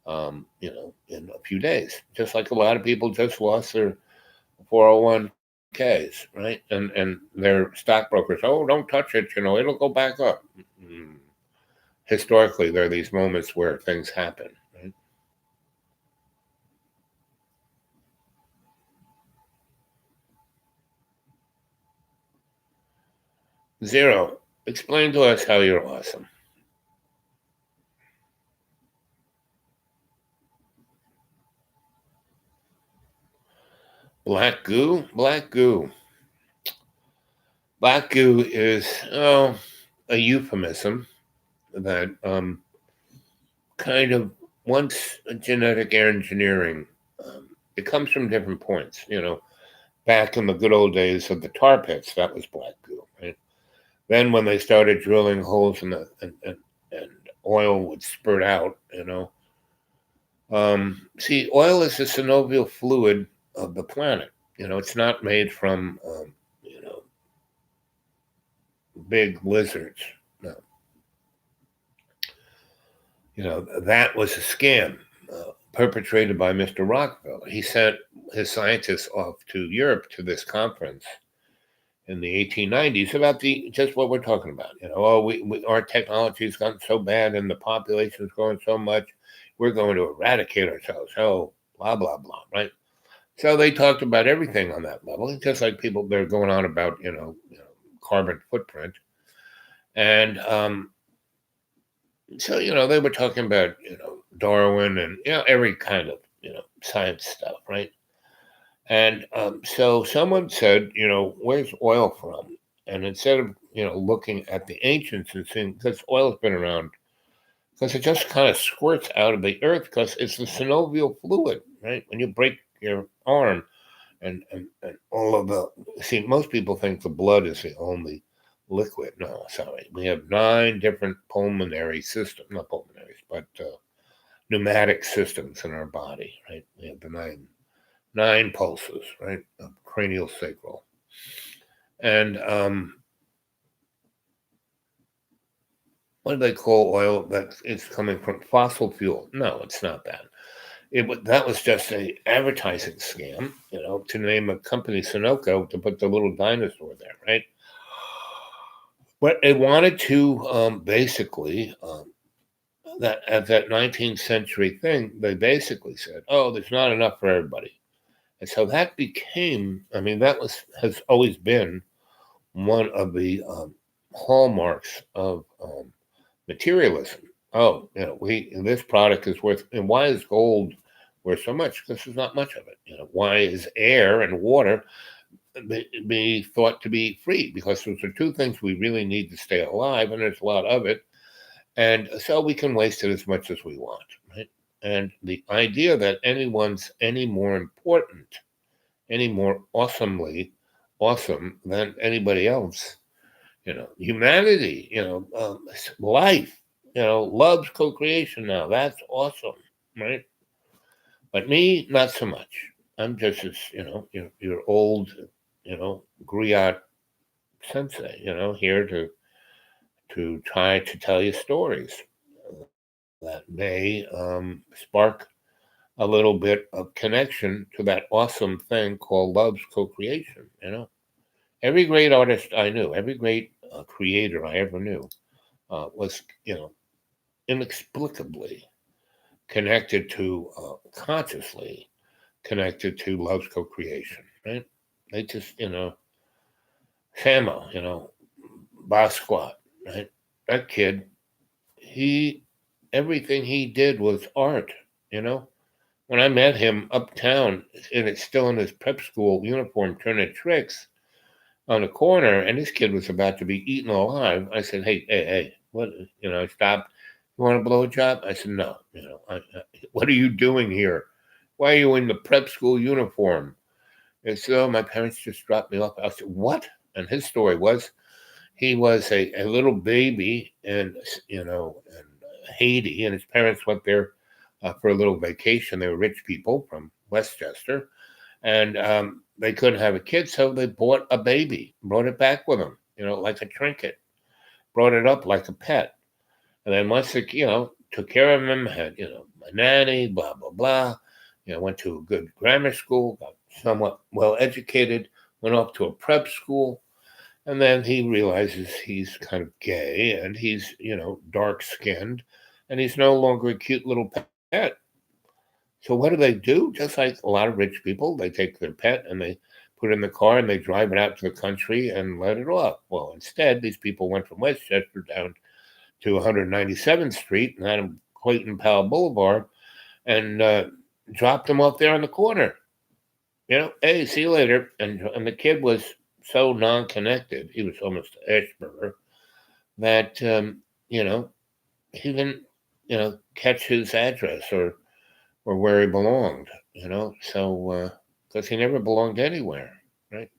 in a few days. Just like a lot of people just lost their 401ks, right? And their stockbrokers, oh, don't touch it, it'll go back up. Historically, there are these moments where things happen, right? Zero, explain to us how you're awesome. Black goo? Black goo. Black goo is, a euphemism that kind of once genetic engineering, it comes from different points. Back in the good old days of the tar pits, that was black goo, right? Then when they started drilling holes in and oil would spurt out, see, oil is the synovial fluid of the planet. It's not made from, big lizards. No. That was a scam perpetrated by Mr. Rockefeller. He sent his scientists off to Europe to this conference in the 1890s about just what we're talking about. Our technology's gotten so bad and the population's growing so much, we're going to eradicate ourselves. Oh, blah, blah, blah, right? So they talked about everything on that level, just like people, they're going on about, carbon footprint. And so, they were talking about, Darwin and, every kind of, science stuff, right? And so someone said, where's oil from? And instead of, looking at the ancients and seeing, because oil's been around, because it just kind of squirts out of the earth because it's the synovial fluid, right? When you break your arm and all of most people think the blood is the only liquid. No, sorry. We have 9 different pulmonary systems, not pulmonaries, but pneumatic systems in our body, right? We have the nine pulses, right? Cranial sacral. And what do they call oil that is coming from fossil fuel? No, it's not that. That was just a advertising scam, to name a company Sunoco to put the little dinosaur there, right? But they wanted to basically that at that 19th century thing, they basically said, "Oh, there's not enough for everybody," and so that became. I mean, has always been one of the hallmarks of materialism. Oh, this product is worth, and why is gold worth so much? Because there's not much of it. Why is air and water be thought to be free? Because those are 2 things we really need to stay alive, and there's a lot of it, and so we can waste it as much as we want, right? And the idea that anyone's any more important, any more awesomely awesome than anybody else, humanity, life, loves co-creation now. That's awesome, right? But me, not so much. I'm just as, your old, griot sensei, here to try to tell you stories that may spark a little bit of connection to that awesome thing called love's co-creation. Every great artist I knew, every great creator I ever knew, was, inexplicably connected to, consciously connected to love's co-creation, right? They just, Samo, Basquiat, right? That kid, everything he did was art, When I met him uptown, and it's still in his prep school uniform, turning tricks on the corner, and this kid was about to be eaten alive. I said, "Hey, what?" I stopped, You want a blowjob? I said, no. What are you doing here? Why are you in the prep school uniform? And so my parents just dropped me off. I said, what? And his story was he was a little baby in Haiti, and his parents went there for a little vacation. They were rich people from Westchester, and they couldn't have a kid, so they bought a baby, brought it back with them, like a trinket, brought it up like a pet. And then once it, took care of him, had, a nanny, blah, blah, blah. Went to a good grammar school, got somewhat well educated, went off to a prep school. And then he realizes he's kind of gay and he's, dark skinned and he's no longer a cute little pet. So what do? Just like a lot of rich people, they take their pet and they put it in the car and they drive it out to the country and let it off. Well, instead, these people went from Westchester down to 197th Street and had him Clayton Powell Boulevard and dropped him off there on the corner. Hey, see you later. And the kid was so non-connected, he was almost Ashburger, that he didn't catch his address or where he belonged. So because he never belonged anywhere, right?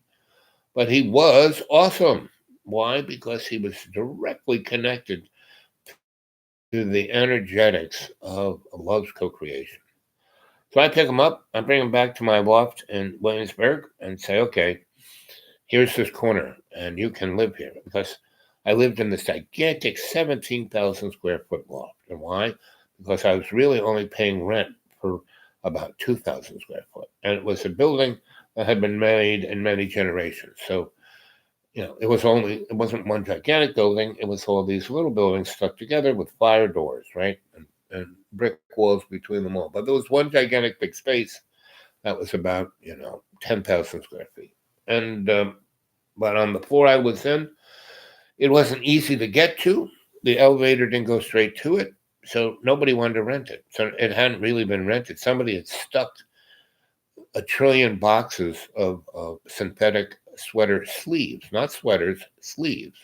But he was awesome. Why? Because he was directly connected to the energetics of love's co-creation. So I pick him up, I bring him back to my loft in Williamsburg and say, okay, here's this corner and you can live here. Because I lived in this gigantic 17,000 square foot loft. And why? Because I was really only paying rent for about 2,000 square foot. And it was a building that had been made in many generations. So, it wasn't one gigantic building. It was all these little buildings stuck together with fire doors, right? And brick walls between them all. But there was one gigantic big space that was about, 10,000 square feet. And, but on the floor I was in, it wasn't easy to get to. The elevator didn't go straight to it. So nobody wanted to rent it. So it hadn't really been rented. Somebody had stuck a trillion boxes of synthetic sweater sleeves, not sweaters, sleeves.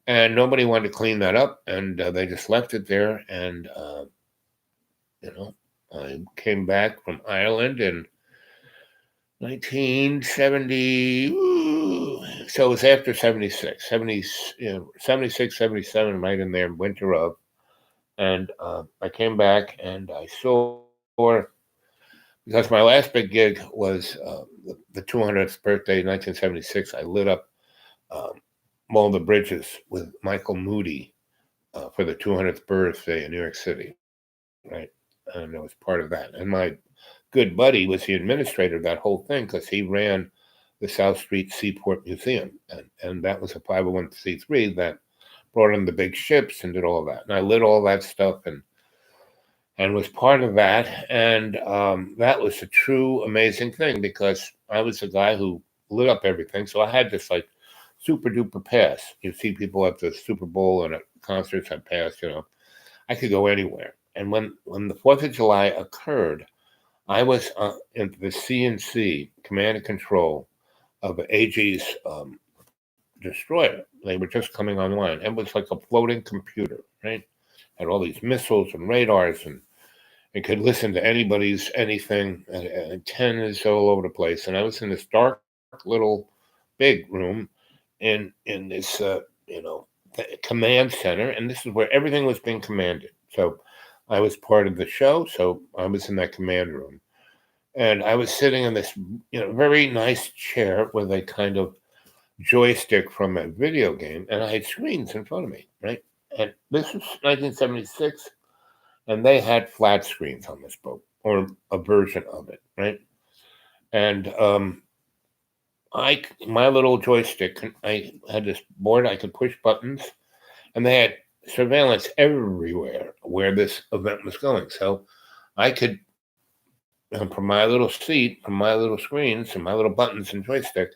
And nobody wanted to clean that up. And they just left it there. And, I came back from Ireland in 1970. So it was after 76, 76, 77, right in there, winter of. And I came back and I saw, because my last big gig was the 200th birthday, 1976. I lit up all the bridges with Michael Moody for the 200th birthday in New York City, right? And I was part of that. And my good buddy was the administrator of that whole thing because he ran the South Street Seaport Museum. And that was a 501c3 that brought in the big ships and did all of that. And I lit all that stuff and was part of that. And that was a true amazing thing because I was a guy who lit up everything. So I had this like super duper pass. You see people at the Super Bowl and at concerts I passed, I could go anywhere. And when the 4th of July occurred, I was in the CNC, command and control, of AG's destroyer. They were just coming online. It was like a floating computer, right? Had all these missiles and radars, and it could listen to anybody's anything, antennas all over the place. And I was in this dark little big room in this command center, and this is where everything was being commanded. So I was part of the show, so I was in that command room. And I was sitting in this very nice chair with a kind of joystick from a video game, and I had screens in front of me, right? And this was 1976, and they had flat screens on this boat, or a version of it, right? And my little joystick, I had this board, I could push buttons, and they had surveillance everywhere where this event was going. So I could, from my little seat, from my little screens, and my little buttons and joystick,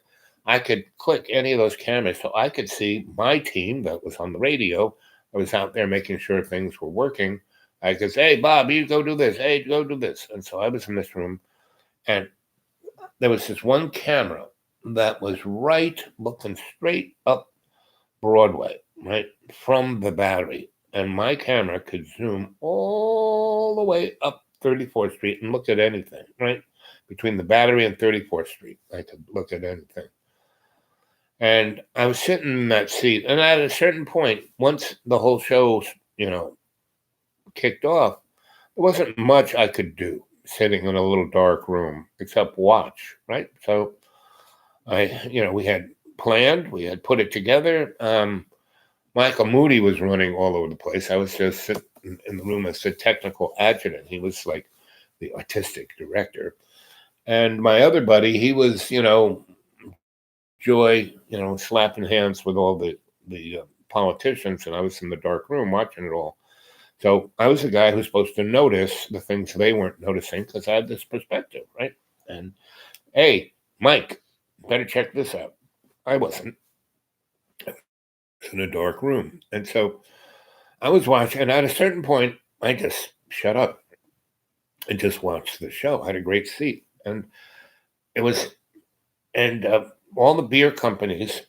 I could click any of those cameras so I could see my team that was on the radio. I was out there making sure things were working. I could say, hey, Bob, you go do this. Hey, go do this. And so I was in this room, and there was this one camera that was right looking straight up Broadway, right, from the Battery. and my camera could zoom all the way up 34th Street and look at anything, right? Between the Battery and 34th Street, I could look at anything. And I was sitting in that seat, and at a certain point, once the whole show, kicked off, there wasn't much I could do sitting in a little dark room except watch, right? So we had planned, we had put it together. Michael Moody was running all over the place. I was just sitting in the room as the technical adjutant. He was like the artistic director. And my other buddy, he was, Joy, slapping hands with all the politicians, and I was in the dark room watching it all. So I was the guy who's supposed to notice the things they weren't noticing because I had this perspective, right? And hey, Mike, better check this out. I wasn't. I was in a dark room, and so I was watching. And at a certain point, I just shut up and just watched the show. I had a great seat, and it was, and all the beer companies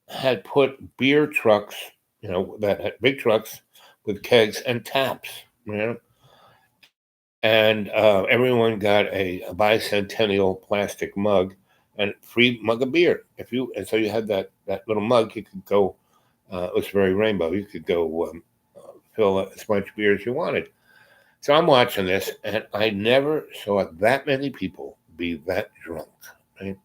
had put beer trucks, that had big trucks with kegs and taps, and everyone got a bicentennial plastic mug and free mug of beer. And so you had that little mug, you could go. It was very rainbow. You could go fill as much beer as you wanted. So I'm watching this, and I never saw that many people be that drunk, right?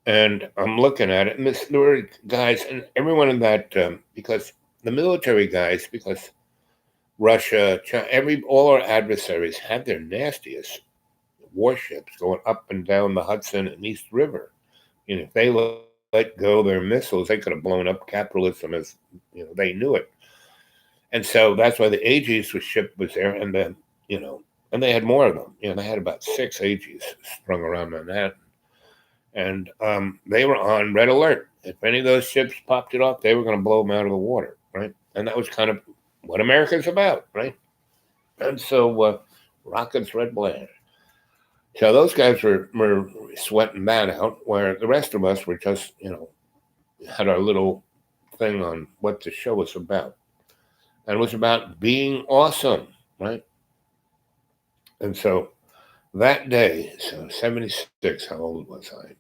And I'm looking at it, and there were guys, and everyone in that, because the military guys, because Russia, China, all our adversaries had their nastiest warships going up and down the Hudson and East River. If they let go their missiles, they could have blown up capitalism as they knew it. And so that's why the Aegis ship was there, and then and they had more of them. They had about 6 Aegis strung around Manhattan. And they were on red alert. If any of those ships popped it off, they were going to blow them out of the water, right? And that was kind of what America's about, right? And so rockets, red blast. So those guys were sweating that out, where the rest of us were just, had our little thing on what the show was about. And it was about being awesome, right? And so that day, so 76, how old was I?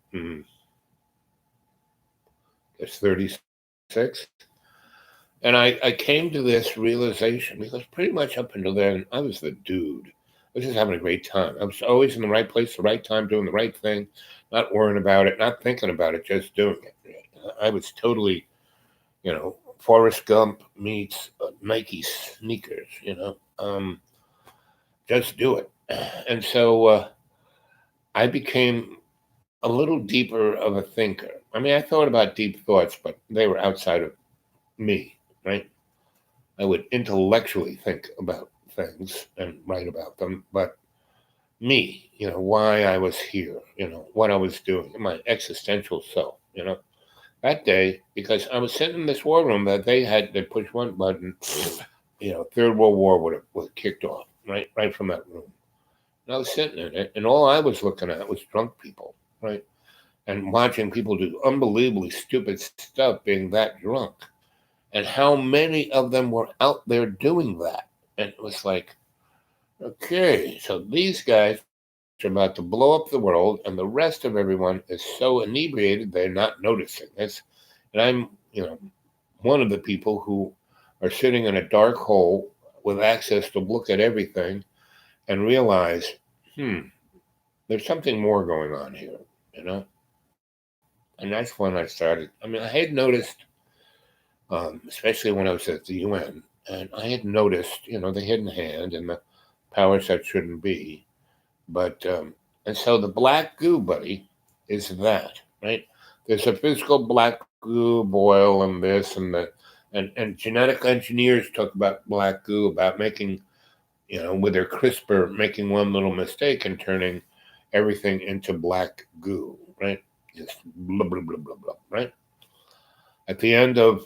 It's 36. And I came to this realization because pretty much up until then, I was the dude. I was just having a great time. I was always in the right place, the right time, doing the right thing, not worrying about it, not thinking about it, just doing it. I was totally, Forrest Gump meets Nike sneakers, just do it. And so I became a little deeper of a thinker. I mean, I thought about deep thoughts, but they were outside of me, right? I would intellectually think about things and write about them, but me, why I was here, what I was doing, my existential self, that day, because I was sitting in this war room that they pushed one button, Third World War would have kicked off, right from that room. And I was sitting in it, and all I was looking at was drunk people, right? And watching people do unbelievably stupid stuff being that drunk. And how many of them were out there doing that. And it was like, okay, so these guys are about to blow up the world, and the rest of everyone is so inebriated they're not noticing this. And I'm, one of the people who are sitting in a dark hole with access to look at everything and realize, there's something more going on here, And that's when I started. I mean, I had noticed, especially when I was at the UN, and I had noticed, the hidden hand and the powers that shouldn't be. But and so the black goo, buddy, is that, right? There's a physical black goo boil and this and that, and genetic engineers talk about black goo, about making, with their CRISPR, making one little mistake and turning everything into black goo, right? Just blah blah blah blah blah, right? At the end of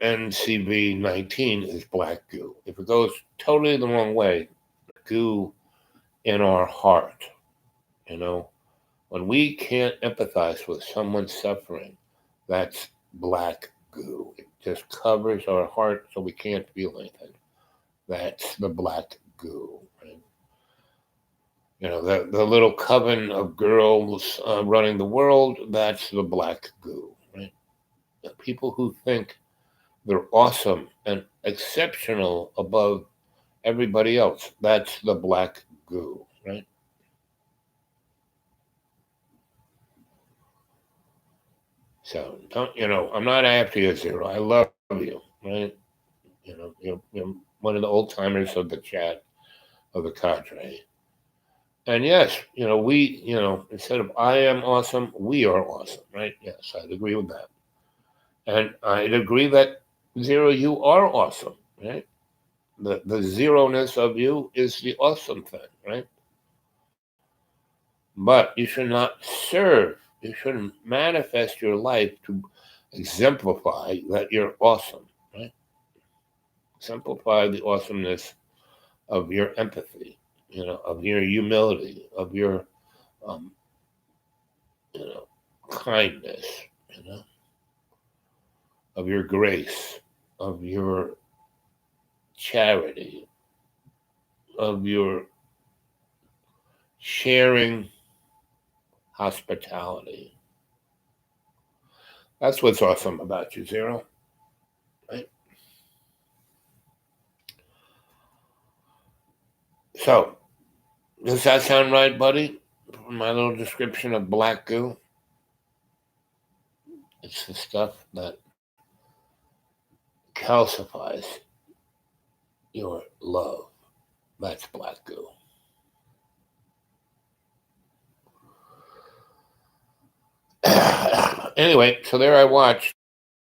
NCV 19 is black goo. If it goes totally the wrong way, goo in our heart, when we can't empathize with someone suffering, that's black goo. It just covers our heart so we can't feel anything. That's the black goo. Right? The little coven of girls running the world, that's the black goo. Right? The people who think they're awesome and exceptional above everybody else, that's the black goo. Right? So don't I'm not after you, Zero. I love you, right? You're one of the old timers of the chat of the cadre. And yes, we, instead of I am awesome, we are awesome, right? Yes, I'd agree with that. And I'd agree that Zero, you are awesome, right? The zero-ness of you is the awesome thing, right? But you should not serve. You shouldn't manifest your life to exemplify that you're awesome, right? Exemplify the awesomeness of your empathy, of your humility, of your, um, you know, kindness, you know, of your grace, of your charity, of your sharing hospitality. That's what's awesome about you, Zero. Right? So, does that sound right, buddy? My little description of black goo. It's the stuff that calcifies your love. That's black goo. Anyway, so there I watched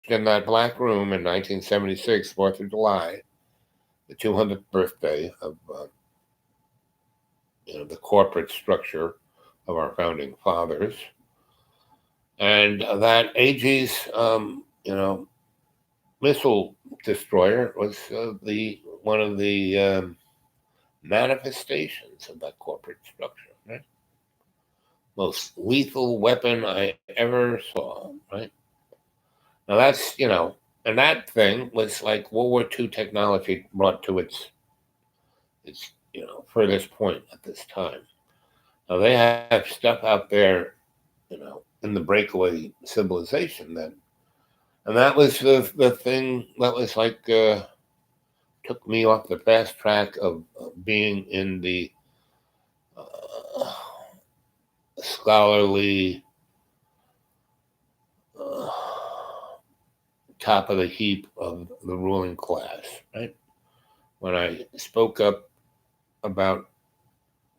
in that black room in 1976, 4th of July, the 200th birthday of the corporate structure of our founding fathers, and that AG's missile destroyer was the one of the manifestations of that corporate structure. Right? Most lethal weapon I ever saw. Right? Now that's and that thing was like World War II technology brought to its furthest point at this time. Now they have stuff out there, in the breakaway civilization and that was the thing that was like took me off the fast track of being in the uh, scholarly uh, top of the heap of the ruling class, right? When I spoke up about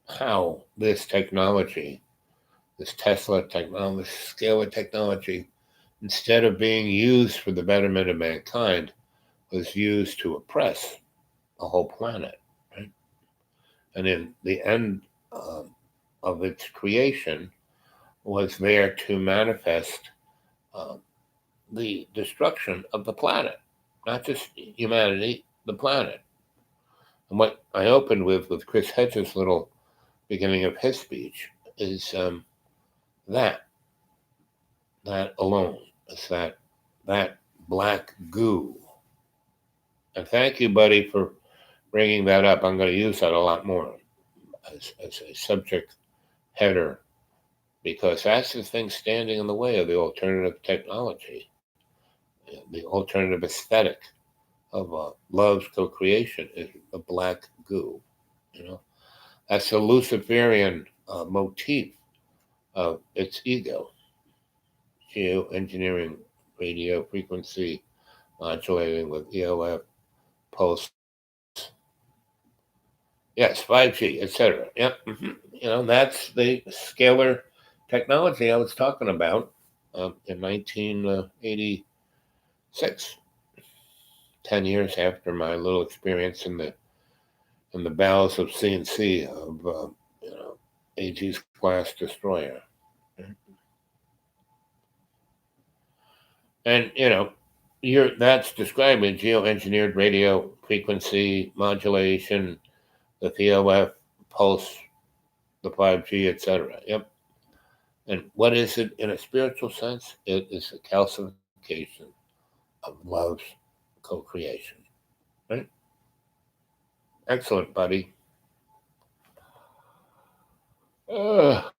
how this technology, this Tesla technology, this scale of technology, instead of being used for the betterment of mankind, was used to oppress a whole planet. Right? And in the end of its creation was there to manifest um, the destruction of the planet, not just humanity, the planet. And what I opened with Chris Hedges' little beginning of his speech is that that alone is that black goo. And thank you, buddy, for bringing that up. I'm going to use that a lot more as a subject header because that's the thing standing in the way of the alternative technology, the alternative aesthetic of love's co-creation is the black goo. That's the Luciferian motif of its ego, geoengineering radio frequency modulating with ELF pulse. Yes, 5G, etc. Yep. That's the scalar technology I was talking about in 1986, 10 years after my little experience in the bowels of CNC of AG's class destroyer. And that's describing geoengineered radio frequency modulation, the TOF pulse, the 5G, etc. Yep. And what is it in a spiritual sense? It is a calcification of love's co-creation. Right? Excellent, buddy. Uh,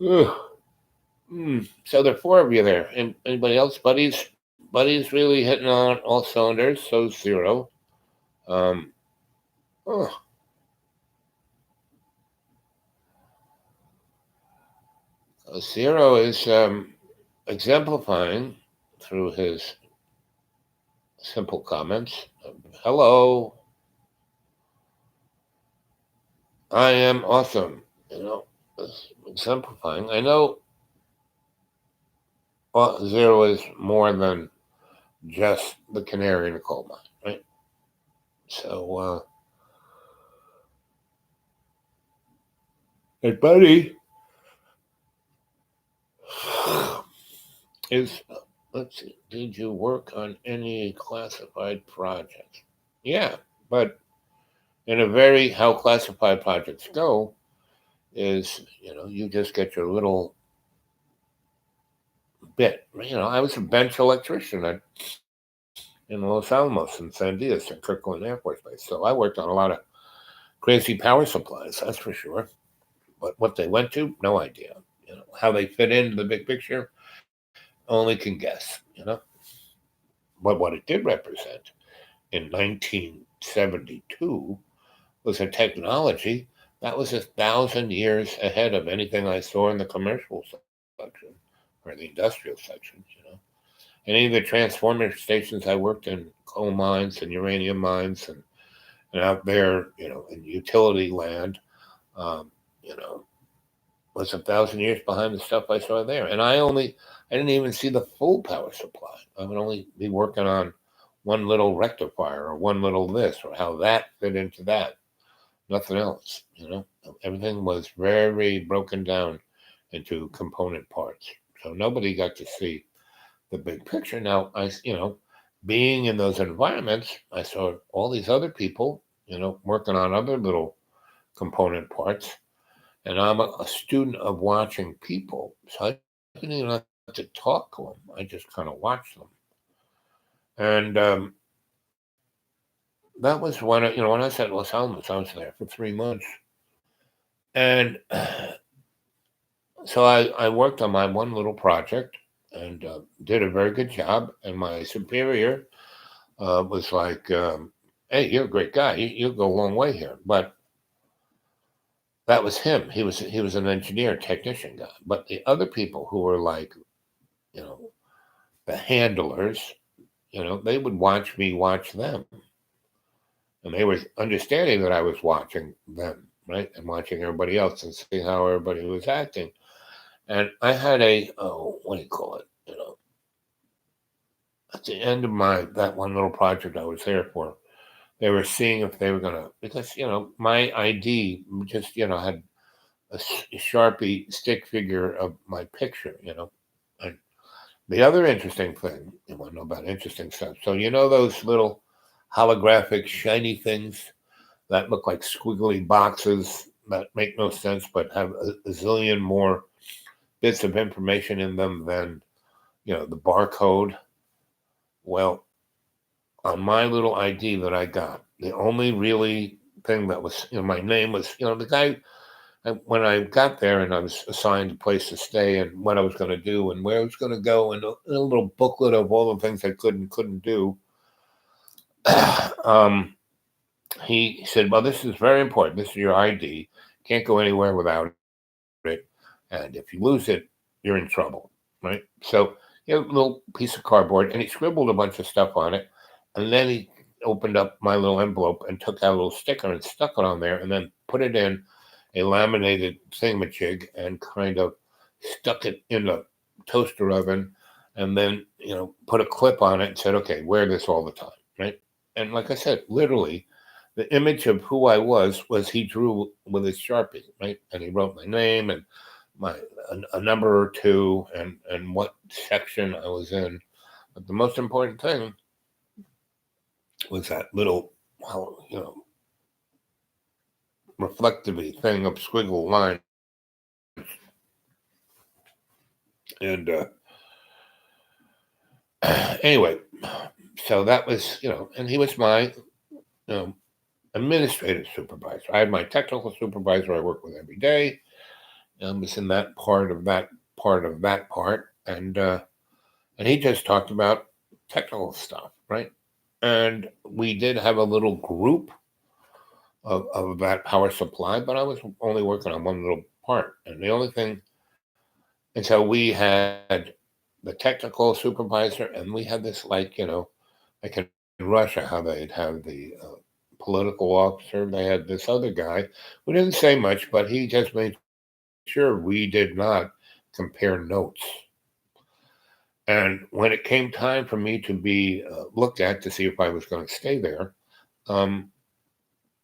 uh, So there are four of you there. Anybody else? Buddy's really hitting on all cylinders. So Zero. Um, oh, Zero is exemplifying through his simple comments. Hello, I am awesome. Exemplifying. I know Zero is more than just the canary in the coal mine, right? So, hey, buddy, is let's see. Did you work on any classified projects? Yeah, but in a very how classified projects go is you just get your little bit. I was a bench electrician in Los Alamos and San Diego and Kirkland Air Force Base, so I worked on a lot of crazy power supplies. That's for sure. But what they went to, no idea. How they fit into the big picture, only can guess. But what it did represent in 1972 was a technology that was 1,000 years ahead of anything I saw in the commercial section or the industrial section. Any of the transformer stations I worked in, coal mines and uranium mines and out there, in utility land, um, you know, was 1,000 years behind the stuff I saw there. And I didn't even see the full power supply. I would only be working on one little rectifier or one little this or how that fit into that. Nothing else. Everything was very broken down into component parts. So nobody got to see the big picture. Now, being in those environments, I saw all these other people, working on other little component parts. And I'm a student of watching people. So I didn't even have to talk to them. I just kind of watched them. And that was when I was at Los Alamos, I was there for 3 months. And so I worked on my one little project and did a very good job. And my superior was like, "Hey, you're a great guy. You'll go a long way here." But that was him. He was an engineer, technician guy. But the other people who were like, you know, the handlers, they would watch me watch them, and they were understanding that I was watching them, right, and watching everybody else and seeing how everybody was acting. And I had what do you call it? At the end of that one little project I was there for, they were seeing if they were gonna because my ID just had a Sharpie stick figure of my picture. And the other interesting thing you want to know about interesting stuff. So those little holographic shiny things that look like squiggly boxes that make no sense but have a zillion more bits of information in them than the barcode. Well, on my little ID that I got, the only really thing that was, my name was, the guy, when I got there and I was assigned a place to stay and what I was going to do and where I was going to go and a little booklet of all the things I could and couldn't do. He said, well, this is very important. This is your ID. Can't go anywhere without it. And if you lose it, you're in trouble. Right. So, a little piece of cardboard and he scribbled a bunch of stuff on it. And then he opened up my little envelope and took out a little sticker and stuck it on there and then put it in a laminated thingamajig and kind of stuck it in the toaster oven and then, put a clip on it and said, okay, wear this all the time. Right. And like I said, literally, the image of who I was he drew with his Sharpie, right? And he wrote my name and a number or two and what section I was in. But the most important thing was that little, reflective thing of squiggle lines And anyway, so that was, and he was my um, administrative supervisor. I had my technical supervisor I work with every day. Was in that part of that part, and he just talked about technical stuff, right? And we did have a little group of that power supply, but I was only working on one little part, and the only thing, and so we had the technical supervisor, and we had this like in Russia, how they'd have the political officer. They had this other guy who didn't say much, but he just made sure we did not compare notes. And when it came time for me to be looked at to see if I was going to stay there, um,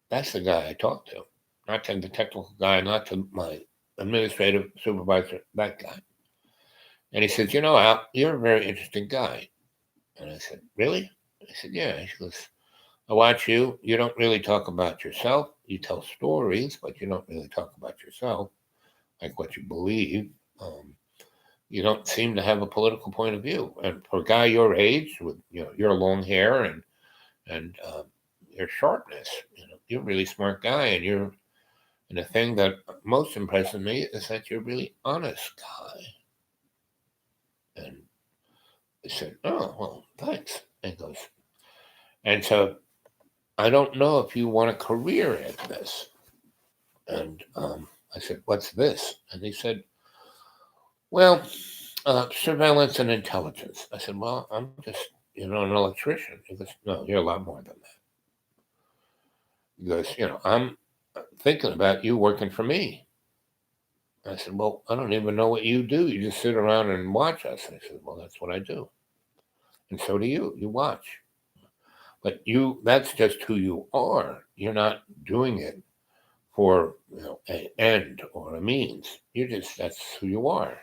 that's the guy I talked to, not to the technical guy, not to my administrative supervisor, that guy. And he says, Al, you're a very interesting guy. And I said, really? I said, yeah. He goes, I watch you. You don't really talk about yourself. You tell stories, but you don't really talk about yourself, like what you believe. Um, you don't seem to have a political point of view. And for a guy your age, with your long hair and your sharpness, you're a really smart guy, and the thing that most impresses me is that you're a really honest guy. And I said, oh well, thanks. And he goes, and so I don't know if you want a career at this. And I said, what's this? And he said, well, surveillance and intelligence. I said, well, I'm just, an electrician. He goes, no, you're a lot more than that. He goes, I'm thinking about you working for me. I said, well, I don't even know what you do. You just sit around and watch us. And he said, well, that's what I do. And so do you. You watch. But that's just who you are. You're not doing it for an end or a means. That's who you are.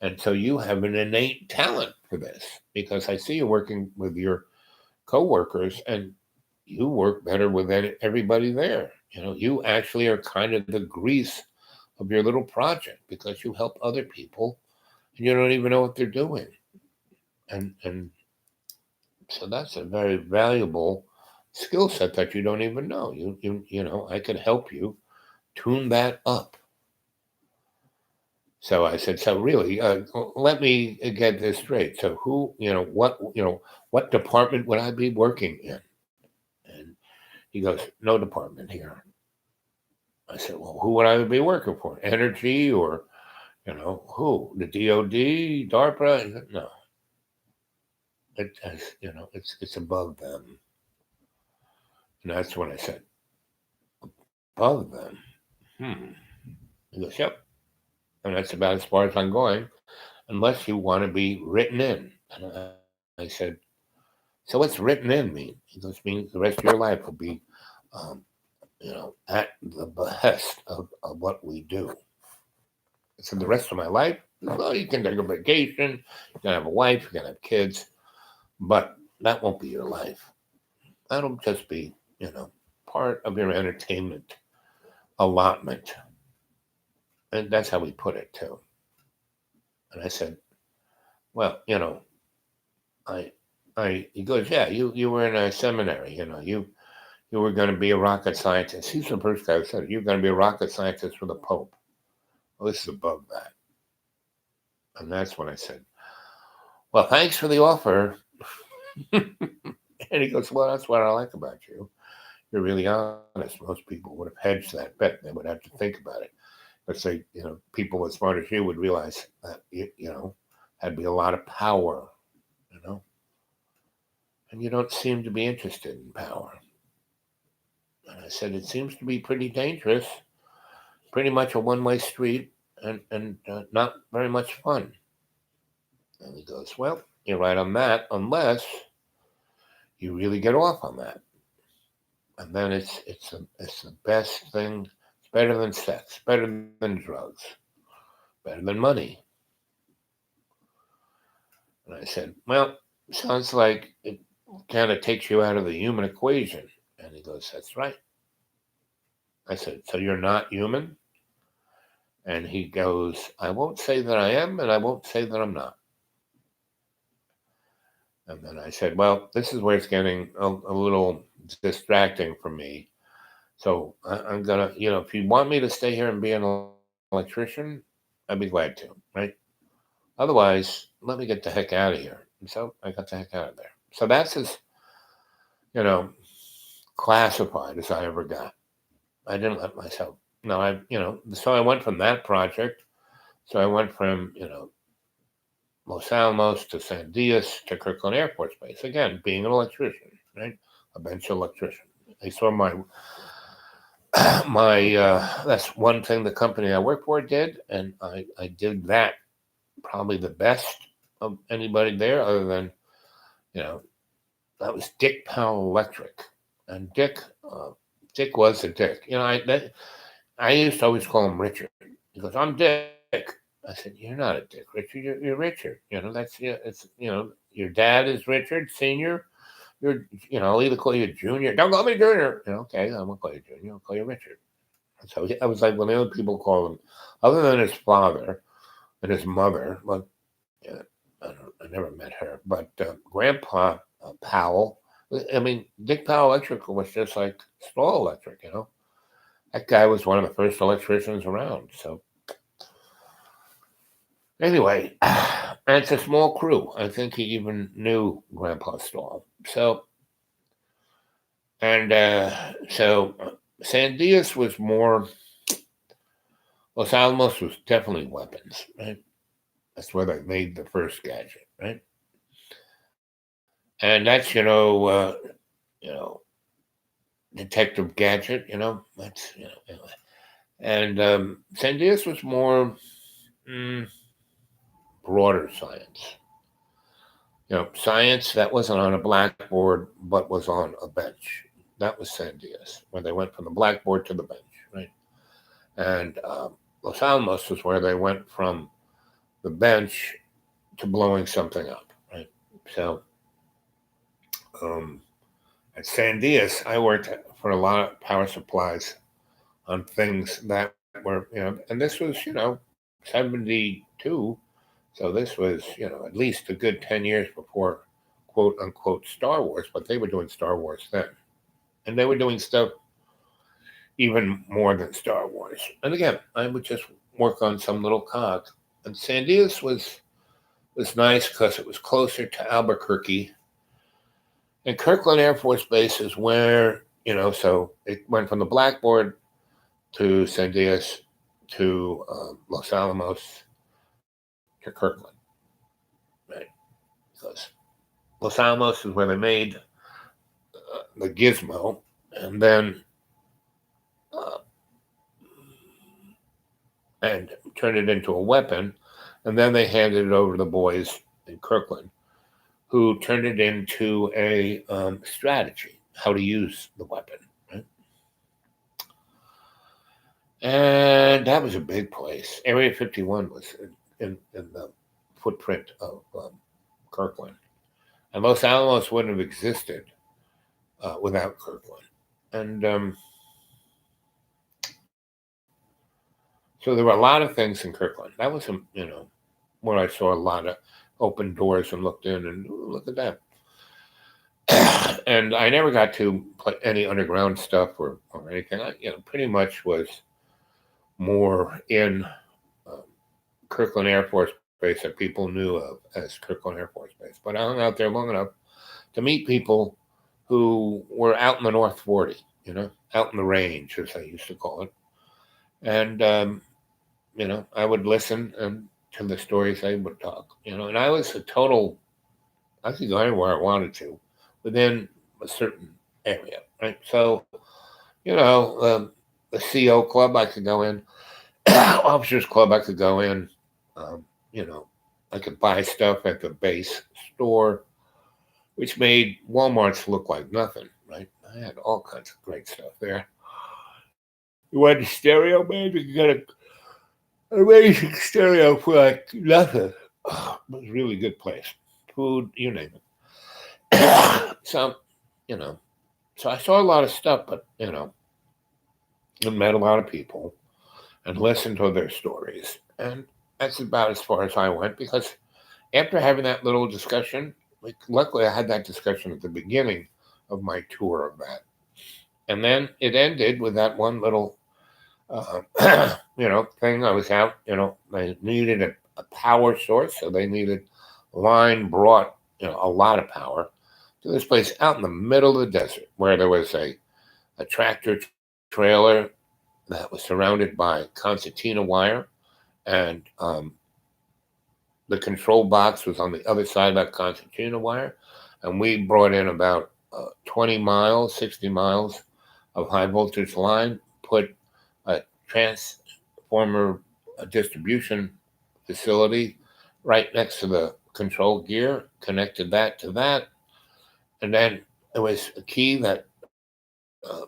And so you have an innate talent for this, because I see you working with your coworkers and you work better with everybody there. You actually are kind of the grease of your little project, because you help other people and you don't even know what they're doing. And so that's a very valuable skill set that you don't even know. I could help you tune that up. So I said, so really, let me get this straight. So what department would I be working in? And he goes, no department here. I said, well, who would I be working for? Energy or, who? The DOD, DARPA? He said, no, it's above them. And that's when I said, above them. He goes, yep. And that's about as far as I'm going, unless you want to be written in. And I said, so what's written in mean? He goes, means the rest of your life will be, um, at the behest of what we do. So the rest of my life, well, you can take a vacation, you can have a wife, you can have kids, but that won't be your life. That'll just be, part of your entertainment allotment. And that's how we put it too. And I said, well, I, he goes, yeah, you were in a seminary, you were going to be a rocket scientist. He's the first guy who said, you're going to be a rocket scientist for the Pope. Well, this is above that. And that's when I said, well, thanks for the offer. And he goes, well, that's what I like about you. You're really honest. Most people would have hedged that bet. They would have to think about it. Let's say, people as smart as you would realize that, had be a lot of power, and you don't seem to be interested in power. And I said, it seems to be pretty dangerous, pretty much a one-way street, and not very much fun. And he goes, well, you're right on that, unless you really get off on that. And then it's the best thing. It's better than sex, better than drugs, better than money. And I said, well, sounds like it kind of takes you out of the human equation. And he goes, that's right. I said, so you're not human? And he goes, I won't say that I am, and I won't say that I'm not. And then I said, well, this is where it's getting a little distracting for me. So I'm going to, if you want me to stay here and be an electrician, I'd be glad to, right? Otherwise, let me get the heck out of here. And so I got the heck out of there. So that's as, you know, classified as I ever got. I didn't let myself, no, so I went from that project. So I went from, Los Alamos to San Dias to Kirkland Air Force Base. Again, being an electrician, right? A bench electrician. I saw my that's one thing the company I worked for did, and I did that probably the best of anybody there, other than that was Dick Powell Electric, and Dick was a dick. I used to always call him Richard. He goes, I'm Dick. I said, you're not a dick, Richard. You're Richard. That's it's your dad is Richard Senior. I'll either call you Junior. Don't call me Junior. Okay, I won't call you Junior. I'll call you Richard. And so I was like, when the other people call him, other than his father and his mother, but yeah, I never met her, but Grandpa Powell. I mean, Dick Powell Electric was just like Small Electric. That guy was one of the first electricians around. So anyway, and it's a small crew. I think he even knew Grandpa Stahl. So, and San Dias was more, Los Alamos was definitely weapons, right? That's where they made the first gadget, right? And that's, Detective Gadget, that's, anyway. And San Dias was more broader science. Science that wasn't on a blackboard but was on a bench. That was San Dias, where they went from the blackboard to the bench, right? And Los Alamos was where they went from the bench to blowing something up, right? So at San Dias, I worked for a lot of power supplies on things that were, and this was, 72. So this was, at least a good 10 years before quote unquote Star Wars, but they were doing Star Wars then. And they were doing stuff even more than Star Wars. And again, I would just work on some little cog. And San Dias was nice because it was closer to Albuquerque. And Kirkland Air Force Base is where, so it went from the blackboard to San Dias to Los Alamos to Kirkland, right? Because Los Alamos is where they made the gizmo, and then and turned it into a weapon, and then they handed it over to the boys in Kirkland, who turned it into a strategy, how to use the weapon. Right? And that was a big place. Area 51 was in the footprint of Kirkland. And Los Alamos wouldn't have existed without Kirkland. And so there were a lot of things in Kirkland. That was, where I saw a lot of open doors and looked in and look at that. And I never got to play any underground stuff or anything. I, pretty much was more in Kirkland Air Force Base that people knew of as Kirkland Air Force Base. But I hung out there long enough to meet people who were out in the North 40, out in the range, as I used to call it. And, I would listen to the stories they would talk, and I was I could go anywhere I wanted to within a certain area, right? So, the CO club I could go in, officers club I could go in, I could buy stuff at the base store, which made Walmart's look like nothing, right? I had all kinds of great stuff there. You want a stereo, man? You could get a amazing stereo for like nothing. Oh, it was a really good place. Food, you name it. So, so I saw a lot of stuff, but, I met a lot of people. and listen to their stories. And that's about as far as I went because after having that little discussion, like luckily I had that discussion at the beginning of my tour of that. And then it ended with that one little, thing. I was out, they needed a power source. So they needed line brought, a lot of power to this place out in the middle of the desert where there was a tractor trailer that was surrounded by concertina wire, and the control box was on the other side of that concertina wire, and we brought in about 20 miles, 60 miles of high voltage line, put a transformer a distribution facility right next to the control gear, connected that to that, and then it was a key that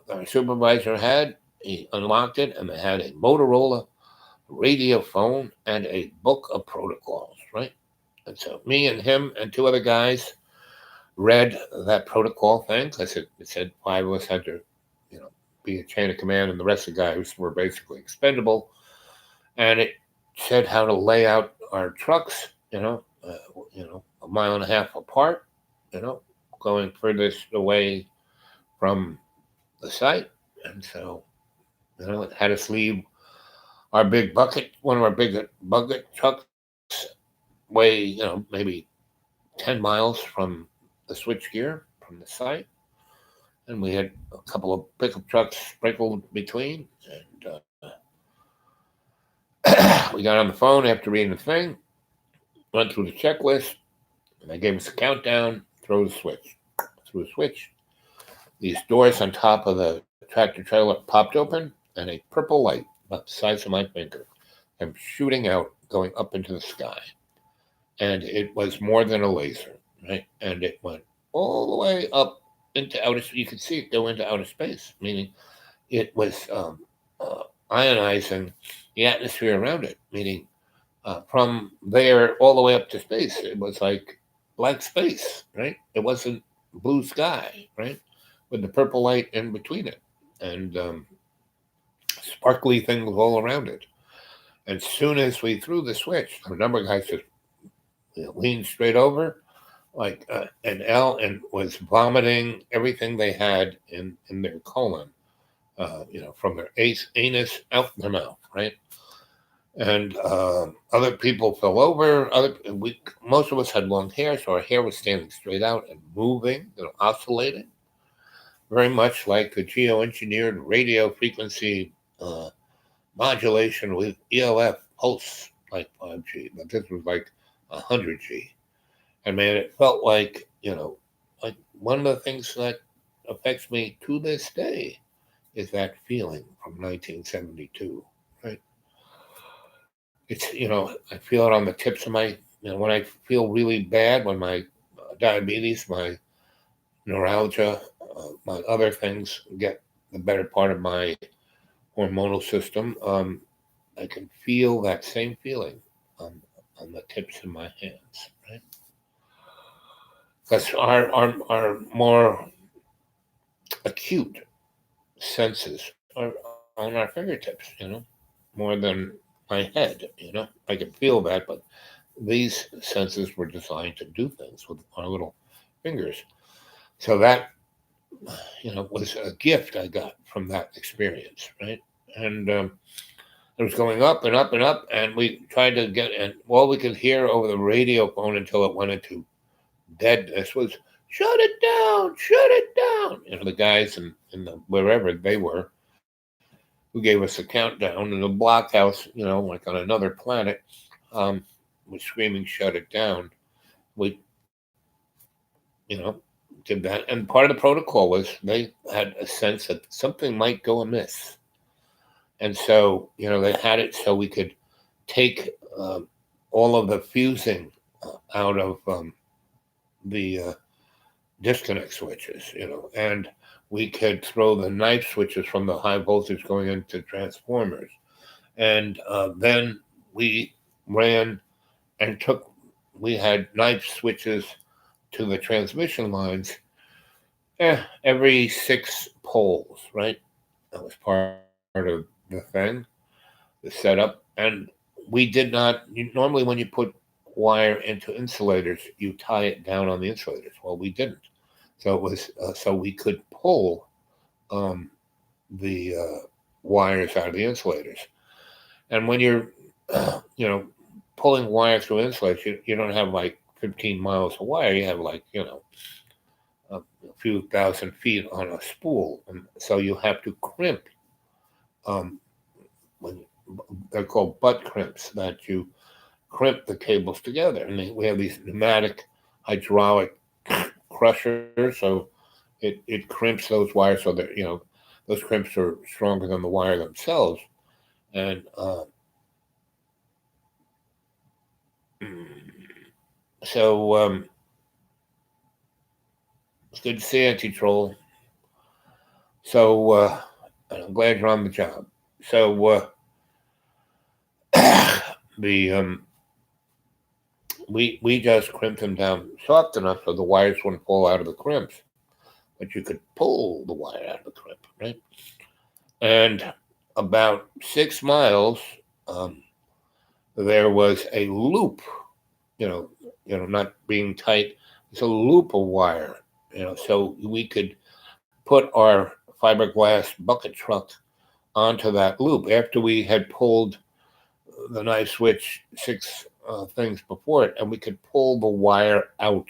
our supervisor had. He unlocked it, and they had a Motorola radio phone and a book of protocols, right? And so me and him and two other guys read that protocol thing because it said five of us had to, you know, be a chain of command, and the rest of the guys were basically expendable. And it said how to lay out our trucks, a mile and a half apart, you know, going furthest away from the site. And so, it had us leave our big bucket, one of our big bucket trucks, weigh, maybe 10 miles from the switchgear from the site. And we had a couple of pickup trucks sprinkled between. And we got on the phone after reading the thing, went through the checklist, and they gave us a countdown, throw the switch. Through the switch, these doors on top of the tractor trailer popped open, and a purple light about the size of my finger came shooting out, going up into the sky. And it was more than a laser, right? And it went all the way up into outer space. You could see it go into outer space, meaning it was ionizing the atmosphere around it, meaning from there all the way up to space, it was like black space, right? It wasn't blue sky, right? With the purple light in between it, and sparkly things all around it. As soon as we threw the switch, a number of guys just leaned straight over, like an L, and was vomiting everything they had in their colon, from their anus out their mouth, right? And other people fell over. Most of us had long hair, so our hair was standing straight out and moving, oscillating, very much like the geoengineered radio frequency uh, modulation with ELF pulse, like 5G, but this was like 100G. And man, it felt like one of the things that affects me to this day is that feeling from 1972, right? I feel it on the tips of my, when I feel really bad, when my diabetes, my neuralgia, my other things get the better part of my hormonal system, I can feel that same feeling on, on the tips of my hands, right? Because our more acute senses are on our fingertips, more than my head, I can feel that, but these senses were designed to do things with our little fingers. So that, was a gift I got from that experience, right? And it was going up and up and up, and we tried to get, and all we could hear over the radio phone until it went into deadness was, shut it down, shut it down. The guys in the wherever they were, who gave us a countdown, and the blockhouse, like on another planet, was screaming, shut it down. We, you know, did that. And part of the protocol was they had a sense that something might go amiss. And so, they had it so we could take all of the fusing out of the disconnect switches, and we could throw the knife switches from the high voltage going into transformers. And then we ran and we had knife switches to the transmission lines every 6 poles, right? That was part of the thing. the setup, and we did not. Normally, when you put wire into insulators, you tie it down on the insulators. Well, we didn't, so it was so we could pull um, the wires out of the insulators. And when you're, pulling wire through insulators, you don't have like 15 miles of wire. You have like a few thousand feet on a spool, and so you have to crimp. Um, when they're called butt crimps, that you crimp the cables together, and we have these pneumatic hydraulic crushers, so it crimps those wires so that those crimps are stronger than the wire themselves, and so it's good to see Anti-Troll. So I'm glad you're on the job. So the we just crimped them down soft enough so the wires wouldn't fall out of the crimps, but you could pull the wire out of the crimp, right? And about 6 miles, um, there was a loop, not being tight. It's a loop of wire, so we could put our fiberglass bucket truck onto that loop after we had pulled the knife switch six things before it, and we could pull the wire out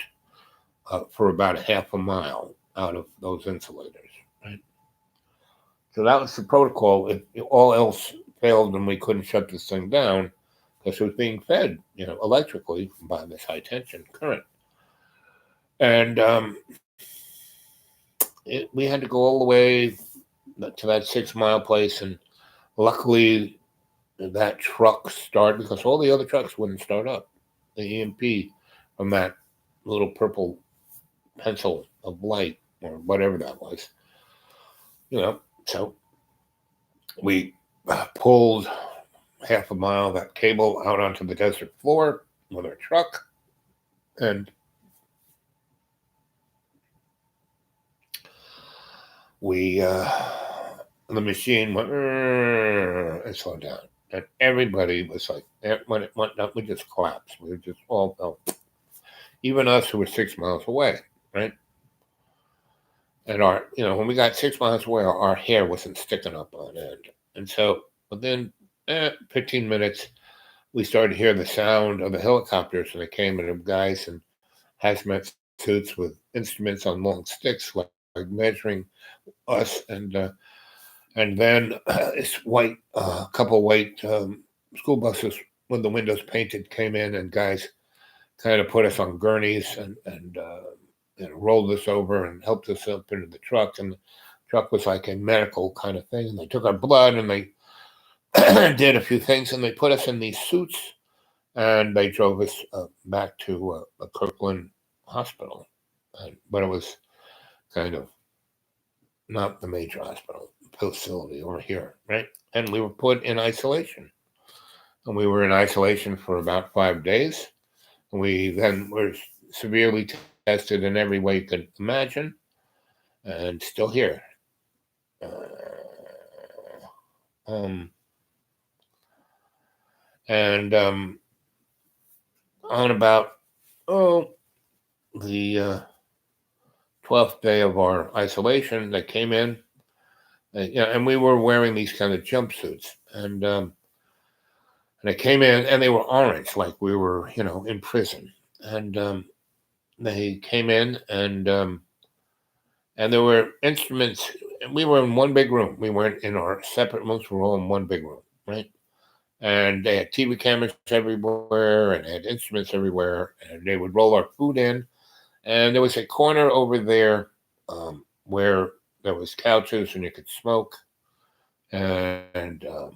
for about a half a mile out of those insulators. Right. So that was the protocol. If all else failed and we couldn't shut this thing down, because it was being fed, electrically by this high tension current, and we had to go all the way to that 6 mile place, and luckily that truck started because all the other trucks wouldn't start up. The EMP from that little purple pencil of light or whatever that was, so we pulled half a mile of that cable out onto the desert floor with our truck, and we the machine went and slowed down, and everybody was like, when it went up, we just collapsed. We were just all fell. Even us who were 6 miles away, right? And when we got 6 miles away, our hair wasn't sticking up on end. And so within 15 minutes, we started to hear the sound of the helicopters, and they came, and the guys in hazmat suits with instruments on long sticks, like measuring us. And then this couple white school buses with the windows painted came in, and guys kind of put us on gurneys and rolled us over and helped us up into the truck. And the truck was like a medical kind of thing. And they took our blood, and they did a few things, and they put us in these suits, and they drove us back to a Kirkland hospital. But it was kind of not the major hospital facility over here, right? And we were put in isolation. And we were in isolation for about 5 days. We then were severely tested in every way you could imagine, and still here. And on about the 12th day of our isolation, they came in, and we were wearing these kind of jumpsuits, and they came in, and they were orange, like we were, in prison. And they came in, and there were instruments. We were in one big room. We weren't in our separate rooms. We were all in one big room, right? And they had TV cameras everywhere, and they had instruments everywhere, and they would roll our food in. And there was a corner over there where there was couches and you could smoke. And there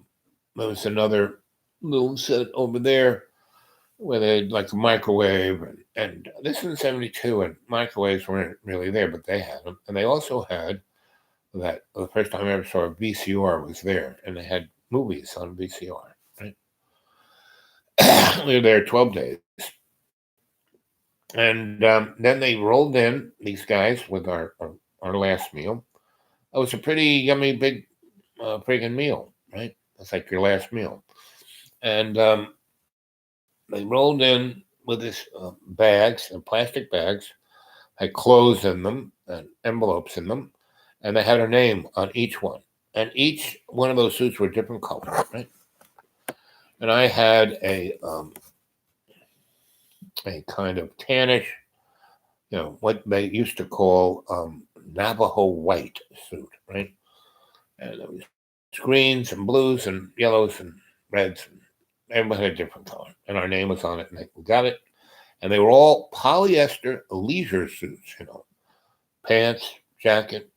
was another little set over there where they had like a microwave. And this is in 1972, and microwaves weren't really there, but they had them. And they also had that, the first time I ever saw a VCR was there, and they had movies on VCR. Right? We were there 12 days. And then they rolled in these guys with our last meal. It was a pretty yummy, big, friggin' meal, right? It's like your last meal. And they rolled in with this bags and plastic bags, had clothes in them and envelopes in them, and they had her name on each one. And each one of those suits were different colors, right? And I had a kind of tannish, what they used to call Navajo white suit, right? And there was greens and blues and yellows and reds, and everybody had a different color, and our name was on it, and we got it. And they were all polyester leisure suits, pants, jacket,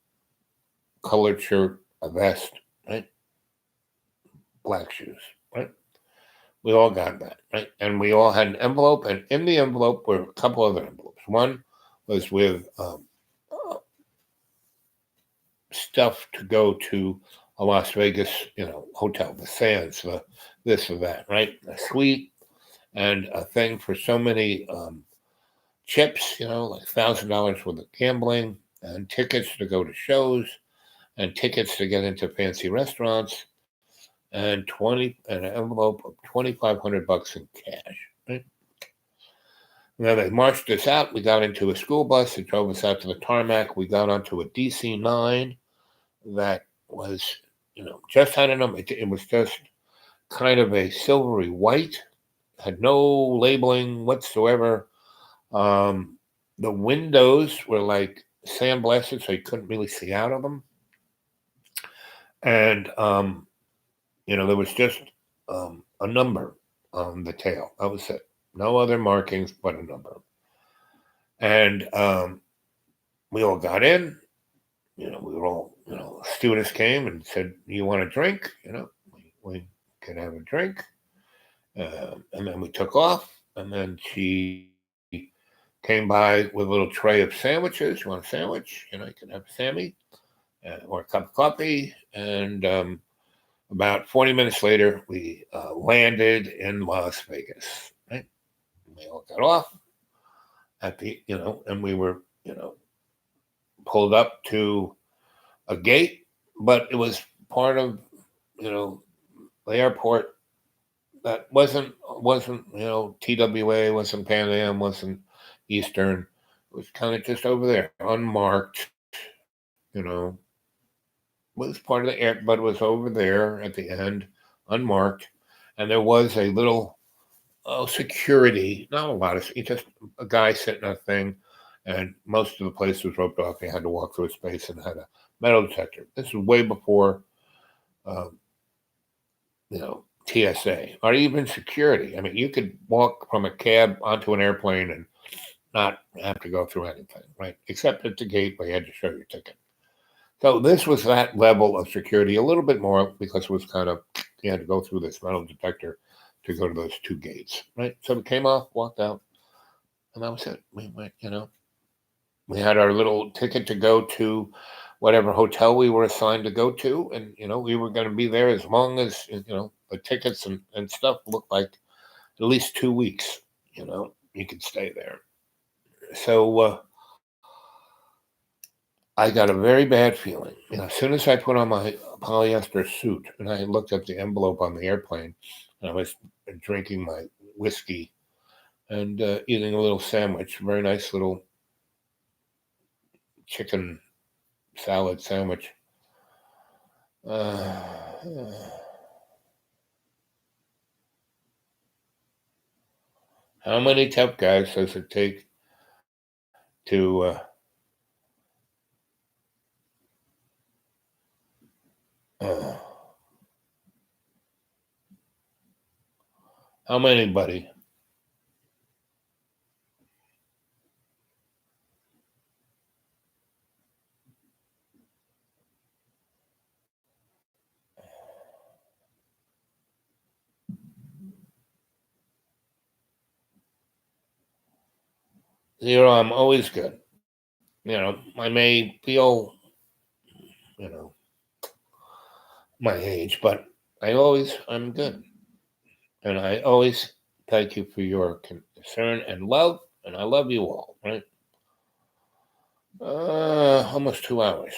colored shirt, a vest, right? Black shoes, right? We all got that, right? And we all had an envelope, and in the envelope were a couple other envelopes. One was with stuff to go to a Las Vegas, hotel, the Sands, the this or that, right? A suite and a thing for so many chips, like $1,000 worth of gambling and tickets to go to shows and tickets to get into fancy restaurants and an envelope of $2,500 in cash. Right? Now they marched us out. We got into a school bus that drove us out to the tarmac. We got onto a DC-9 that was, just had a number. It was just kind of a silvery white, had no labeling whatsoever. The windows were like sandblasted, so you couldn't really see out of them. And there was just a number on the tail. That was it. No other markings but a number. And we all got in. We were all, stewardess came and said, "You want a drink?" We could have a drink. And then we took off. And then she came by with a little tray of sandwiches. You want a sandwich? You can have a Sammy or a cup of coffee. And about 40 minutes later, we landed in Las Vegas. Right? We all got off at the, and we were, pulled up to a gate, but it was part of, the airport that wasn't, TWA, wasn't Pan Am, wasn't Eastern. It was kind of just over there, unmarked, was part of the air, but it was over there at the end, unmarked. And there was a little security, not a lot of, just a guy sitting on a thing, and most of the place was roped off. You had to walk through a space and had a metal detector. This was way before, TSA or even security. I mean, you could walk from a cab onto an airplane and not have to go through anything, right? Except at the gate where you had to show your ticket. So this was that level of security, a little bit more because it was kind of, you had to go through this metal detector to go to those two gates, right? So we came off, walked out, and that was it. We went, we had our little ticket to go to whatever hotel we were assigned to go to. And, we were going to be there as long as, the tickets and stuff looked like at least 2 weeks, you could stay there. So I got a very bad feeling. As soon as I put on my polyester suit and I looked at the envelope on the airplane, and I was drinking my whiskey and eating a little sandwich, very nice little chicken salad sandwich. How many tough guys does it take to how many, buddy? I'm always good. I may feel, my age, but I'm good. And I always thank you for your concern and love, and I love you all, right? Almost 2 hours.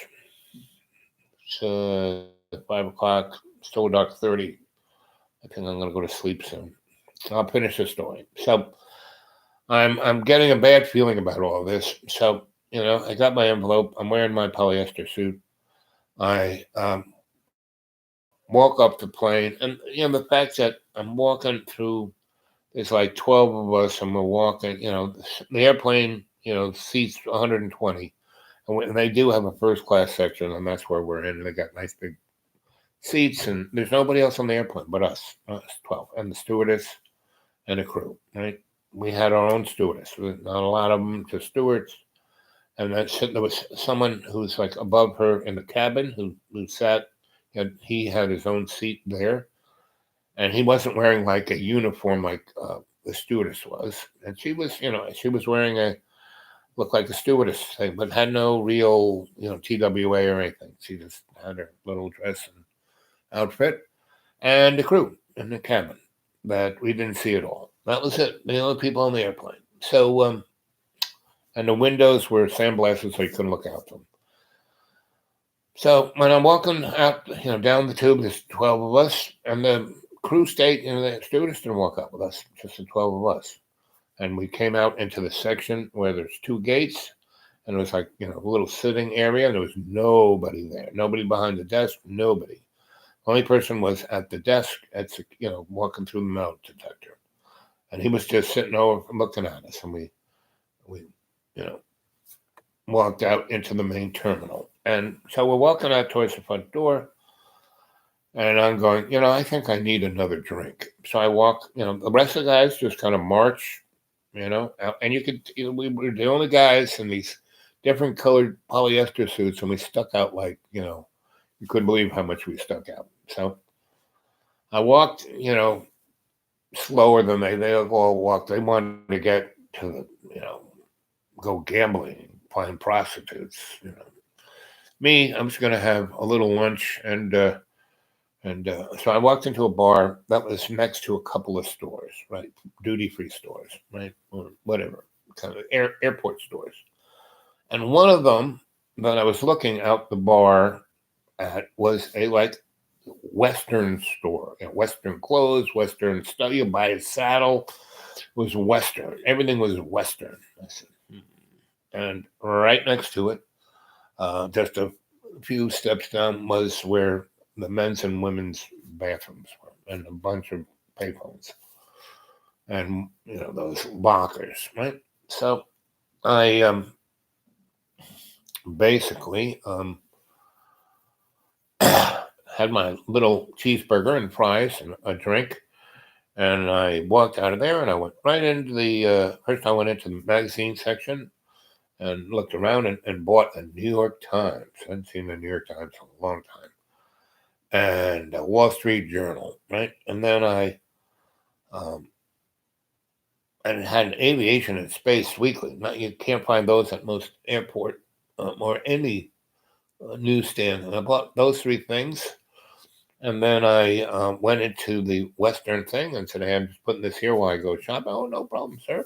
It's 5 o'clock It's still dark 30. I think I'm going to go to sleep soon. I'll finish the story. So I'm getting a bad feeling about all this. So, I got my envelope. I'm wearing my polyester suit. I walk up the plane, and the fact that I'm walking through, there's like 12 of us, and we're walking. The airplane, seats 120, and they do have a first class section, and that's where we're in. And they got nice big seats, and there's nobody else on the airplane but us 12, and the stewardess and the crew. Right, we had our own stewardess. Not a lot of them, just stewards. And there was someone who's like above her in the cabin who sat. He had his own seat there, and he wasn't wearing like a uniform like the stewardess was. And she was wearing looked like a stewardess thing, but had no real TWA or anything. She just had her little dress and outfit, and the crew in the cabin that we didn't see at all. That was it. The only people on the airplane. So and the windows were sandblasted, so you couldn't look out them. So when I'm walking out, down the tube, there's 12 of us, and the crew stayed, the stewardess didn't walk out with us, just the 12 of us. And we came out into the section where there's 2 gates, and it was like, a little sitting area, and there was nobody there. Nobody behind the desk, nobody. The only person was at the desk, walking through the metal detector. And he was just sitting over looking at us, and we walked out into the main terminal. And so we're walking out towards the front door, and I'm going, I think I need another drink. So I walk, the rest of the guys just kind of march, out, and we were the only guys in these different colored polyester suits, and we stuck out like, you couldn't believe how much we stuck out. So I walked, slower than they all walked. They wanted to get to the, go gambling, find prostitutes. Me, I'm just going to have a little lunch, and so I walked into a bar that was next to a couple of stores, right, duty-free stores, right, or whatever, kind of airport stores, and one of them that I was looking out the bar at was a like Western store, Western clothes, Western stuff. You buy a saddle, it was Western. Everything was Western. I said, and right next to it, just a few steps down, was where the men's and women's bathrooms were, and a bunch of payphones, and those lockers, right? So I basically had my little cheeseburger and fries and a drink, and I walked out of there, and I went right into the first. I went into the magazine section and looked around and bought a New York Times. I hadn't seen the New York Times in a long time, and a Wall Street Journal, right? And then I and it had an Aviation and Space Weekly. Now, you can't find those at most airport or any newsstand. And I bought those 3 things. And then I went into the Western thing and said, hey, I'm just putting this here while I go shop. Oh, no problem, sir.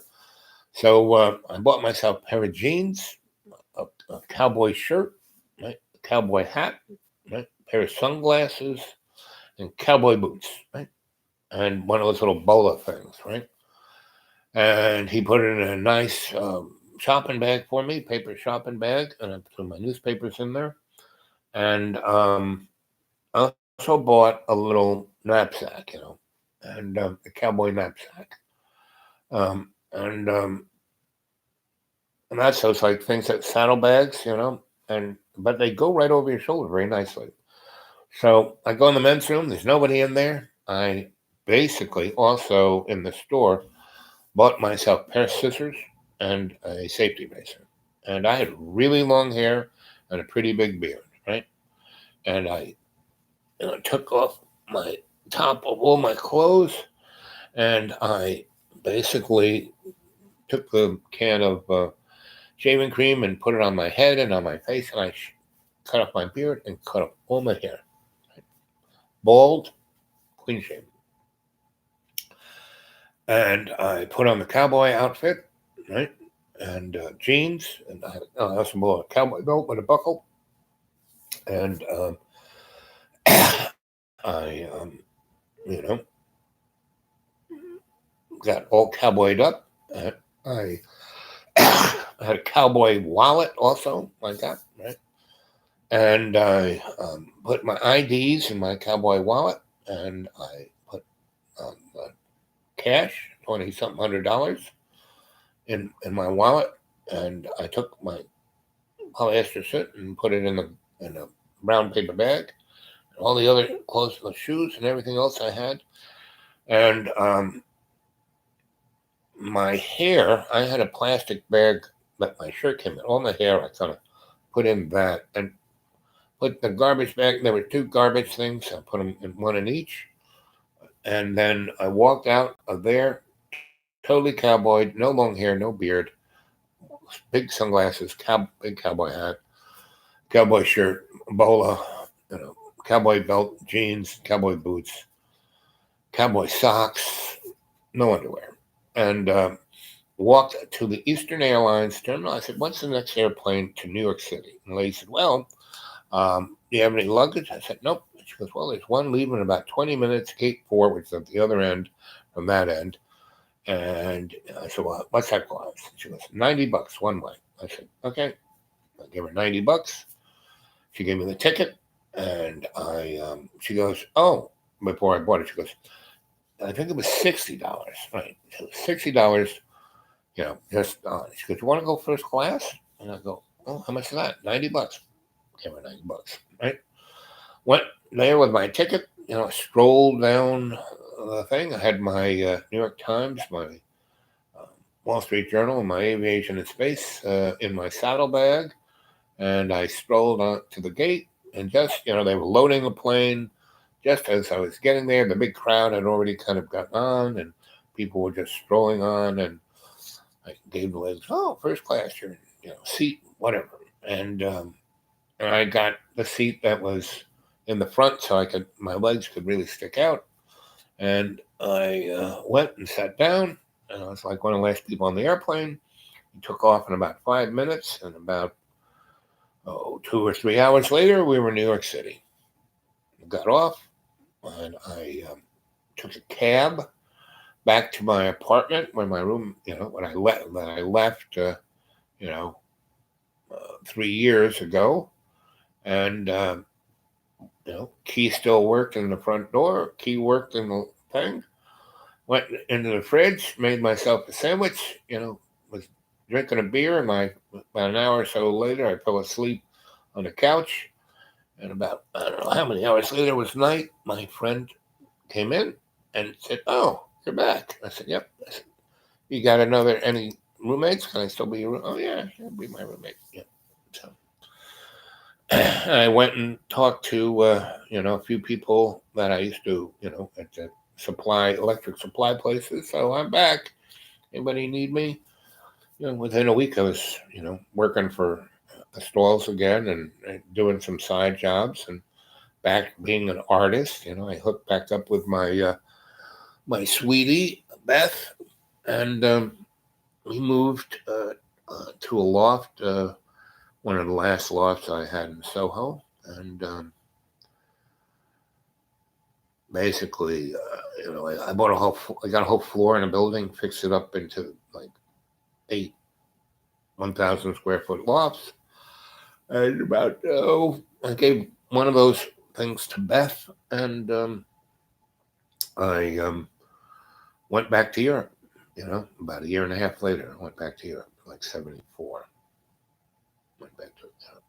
So I bought myself a pair of jeans, a cowboy shirt, right? A cowboy hat, right? A pair of sunglasses, and cowboy boots, right? And one of those little bola things, right? And he put it in a nice shopping bag for me, paper shopping bag, and I put my newspapers in there. And I also bought a little knapsack, and a cowboy knapsack. And that's those like things that saddlebags, but they go right over your shoulder very nicely. So I go in the men's room. There's nobody in there. I basically also in the store bought myself a pair of scissors and a safety razor. And I had really long hair and a pretty big beard, right? And I took off my top of all my clothes, and I basically took the can of shaving cream and put it on my head and on my face, and I cut off my beard and cut off all my hair. Right? Bald, clean shaven. And I put on the cowboy outfit, right? And jeans, and I also bought a cowboy belt with a buckle, and I, you know, got all cowboyed up. I had a cowboy wallet also like that, right? And I put my IDs in my cowboy wallet, and I put cash, 20 something $100 in my wallet, and I took my polyester suit and put it in a brown paper bag, all the other clothes, the shoes, and everything else I had, and my hair. I had a plastic bag that my shirt came in. All my hair, I kind of put in that, and put the garbage bag. There were two garbage things. I put them in one in each, and then I walked out of there, totally cowboyed, no long hair, no beard, big sunglasses, big cowboy hat, cowboy shirt, bowler, you know, cowboy belt, jeans, cowboy boots, cowboy socks, no underwear, and walked to the Eastern Airlines terminal. I said, "What's the next airplane to New York City?" And the lady said, "Well, do you have any luggage?" I said, "Nope." She goes, "Well, there's one leaving in about 20 minutes, gate 4, which is at the other end from that end." And I said, "Well, what's that cost?" She goes, $90 one way. I said, "Okay." I gave her $90. She gave me the ticket, and she goes, "Oh," before I bought it, she goes, "I think it was $60, right? It was $60, just she goes, "You want to go first class?" And I go, "Oh, how much is that?" $90. Gave her $90, right? Went there with my ticket, strolled down the thing. I had my New York Times, my uh, Wall Street Journal, and my Aviation and Space in my saddlebag. And I strolled on to the gate, and just, they were loading the plane. Just as I was getting there, the big crowd had already kind of gotten on, and people were just strolling on. And I gave the legs, "Oh, first class, your, seat, whatever." And I got the seat that was in the front, so my legs could really stick out. And I went and sat down, and I was like one of the last people on the airplane. He took off in about 5 minutes, and about 2 or 3 hours later, we were in New York City. I got off, and I took a cab back to my apartment where my room, when I left, you know, 3 years ago, and key still worked in the front door. Key worked in the thing. Went into the fridge, made myself a sandwich. Was drinking a beer, and about an hour or so later, I fell asleep on the couch. And about, I don't know how many hours later, it was night. My friend came in and said, "Oh, you're back." I said, "Yep." I said, "You got any roommates? Can I still be your room?" "Oh yeah, you'll be my roommate." Yeah. So I went and talked to a few people that I used to at the electric supply places. So I'm back. Anybody need me? Within a week I was working for the stalls again, and doing some side jobs, and back being an artist. I hooked back up with my sweetie Beth, and we moved to a loft. One of the last lofts I had in Soho, and basically, I bought I got a whole floor in a building, fixed it up into like 8 1,000 square foot lofts, and I gave one of those things to Beth, and I went back to Europe. About a year and a half later, I went back to Europe, like 74. Went back to Europe,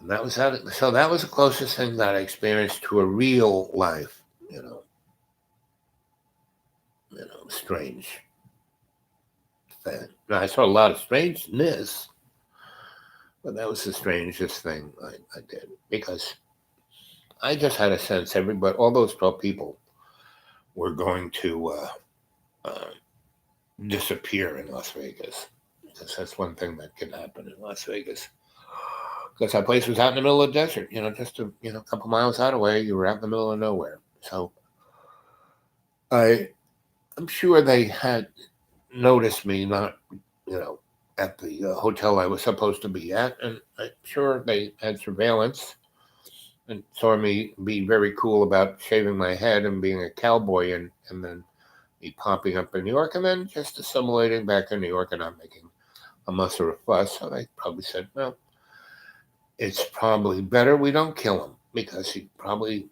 and that was how. So that was the closest thing that I experienced to a real life. You know, strange thing. Now, I saw a lot of strangeness, but that was the strangest thing I did, because I just had a sense all those 12 people were going to uh, disappear in Las Vegas, because that's one thing that can happen in Las Vegas. Because that place was out in the middle of the desert, just a couple miles out away. You were out in the middle of nowhere. So I'm sure they had noticed me not, at the hotel I was supposed to be at, and I'm sure they had surveillance and saw me be very cool about shaving my head and being a cowboy, and then me popping up in New York, and then just assimilating back in New York and not making a muss or a fuss. So they probably said, well, it's probably better we don't kill him because he'd probably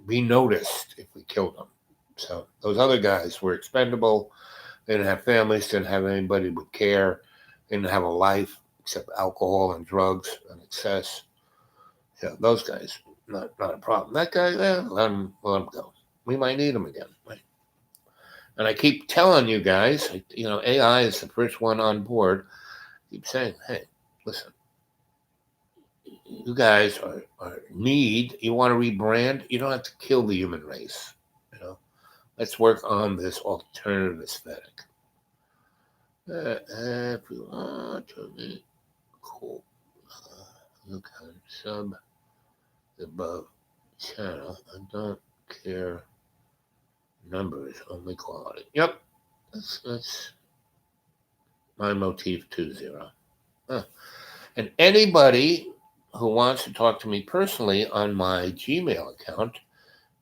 be noticed if we killed him. So those other guys were expendable. They didn't have families, didn't have anybody who would care, they didn't have a life except alcohol and drugs and excess. Yeah, those guys, not a problem. That guy, let him go. We might need him again. Right? And I keep telling you guys, AI is the first one on board. I keep saying, hey, listen, you guys you want to rebrand, you don't have to kill the human race. Let's work on this alternative aesthetic. If you want to be cool, you can sub the above channel. I don't care numbers, only quality. Yep, that's my motif 20. And anybody who wants to talk to me personally on my Gmail account,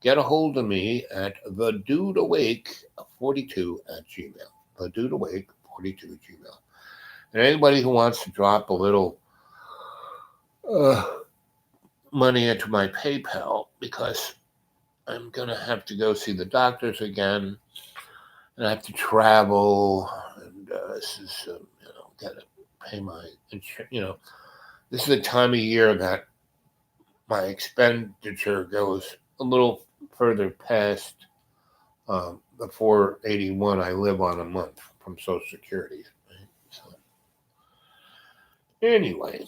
get a hold of me at thedudeawake42 at Gmail. Thedudeawake42 at Gmail. And anybody who wants to drop a little money into my PayPal, because I'm going to have to go see the doctors again, and I have to travel, and this is, got to pay my insurance. This is the time of year that my expenditure goes a little further past the 481 I live on a month from Social Security. Right? So, anyway.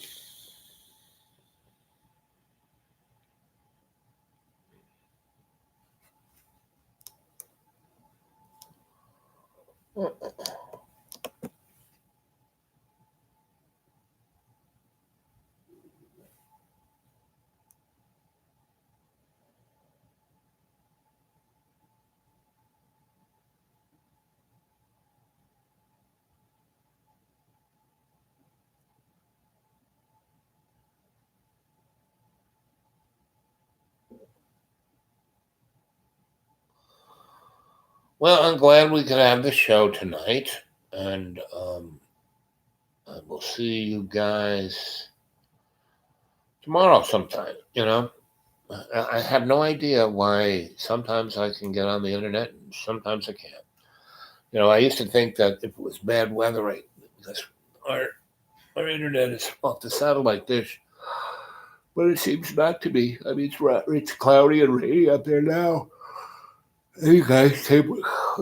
Well, I'm glad we could have the show tonight, and I will see you guys tomorrow sometime. I have no idea why sometimes I can get on the internet and sometimes I can't. I used to think that if it was bad weather, because our internet is off the satellite dish, but it seems not to be. I mean, it's cloudy and rainy out there now. You guys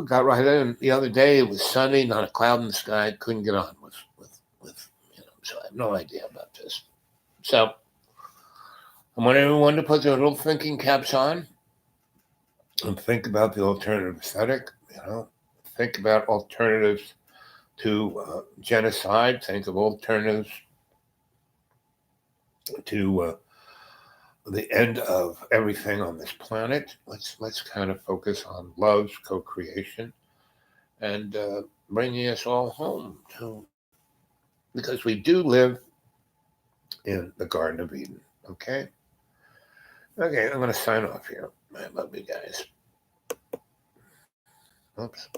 got right in. The other day it was sunny, not a cloud in the sky. Couldn't get on with so I have no idea about this. So I want everyone to put their little thinking caps on and think about the alternative aesthetic. Think about alternatives to genocide. Think of alternatives to the end of everything on this planet. Let's kind of focus on love's co-creation and bringing us all home because we do live in the Garden of Eden. Okay. Okay, I'm going to sign off here. I love you guys. Oops.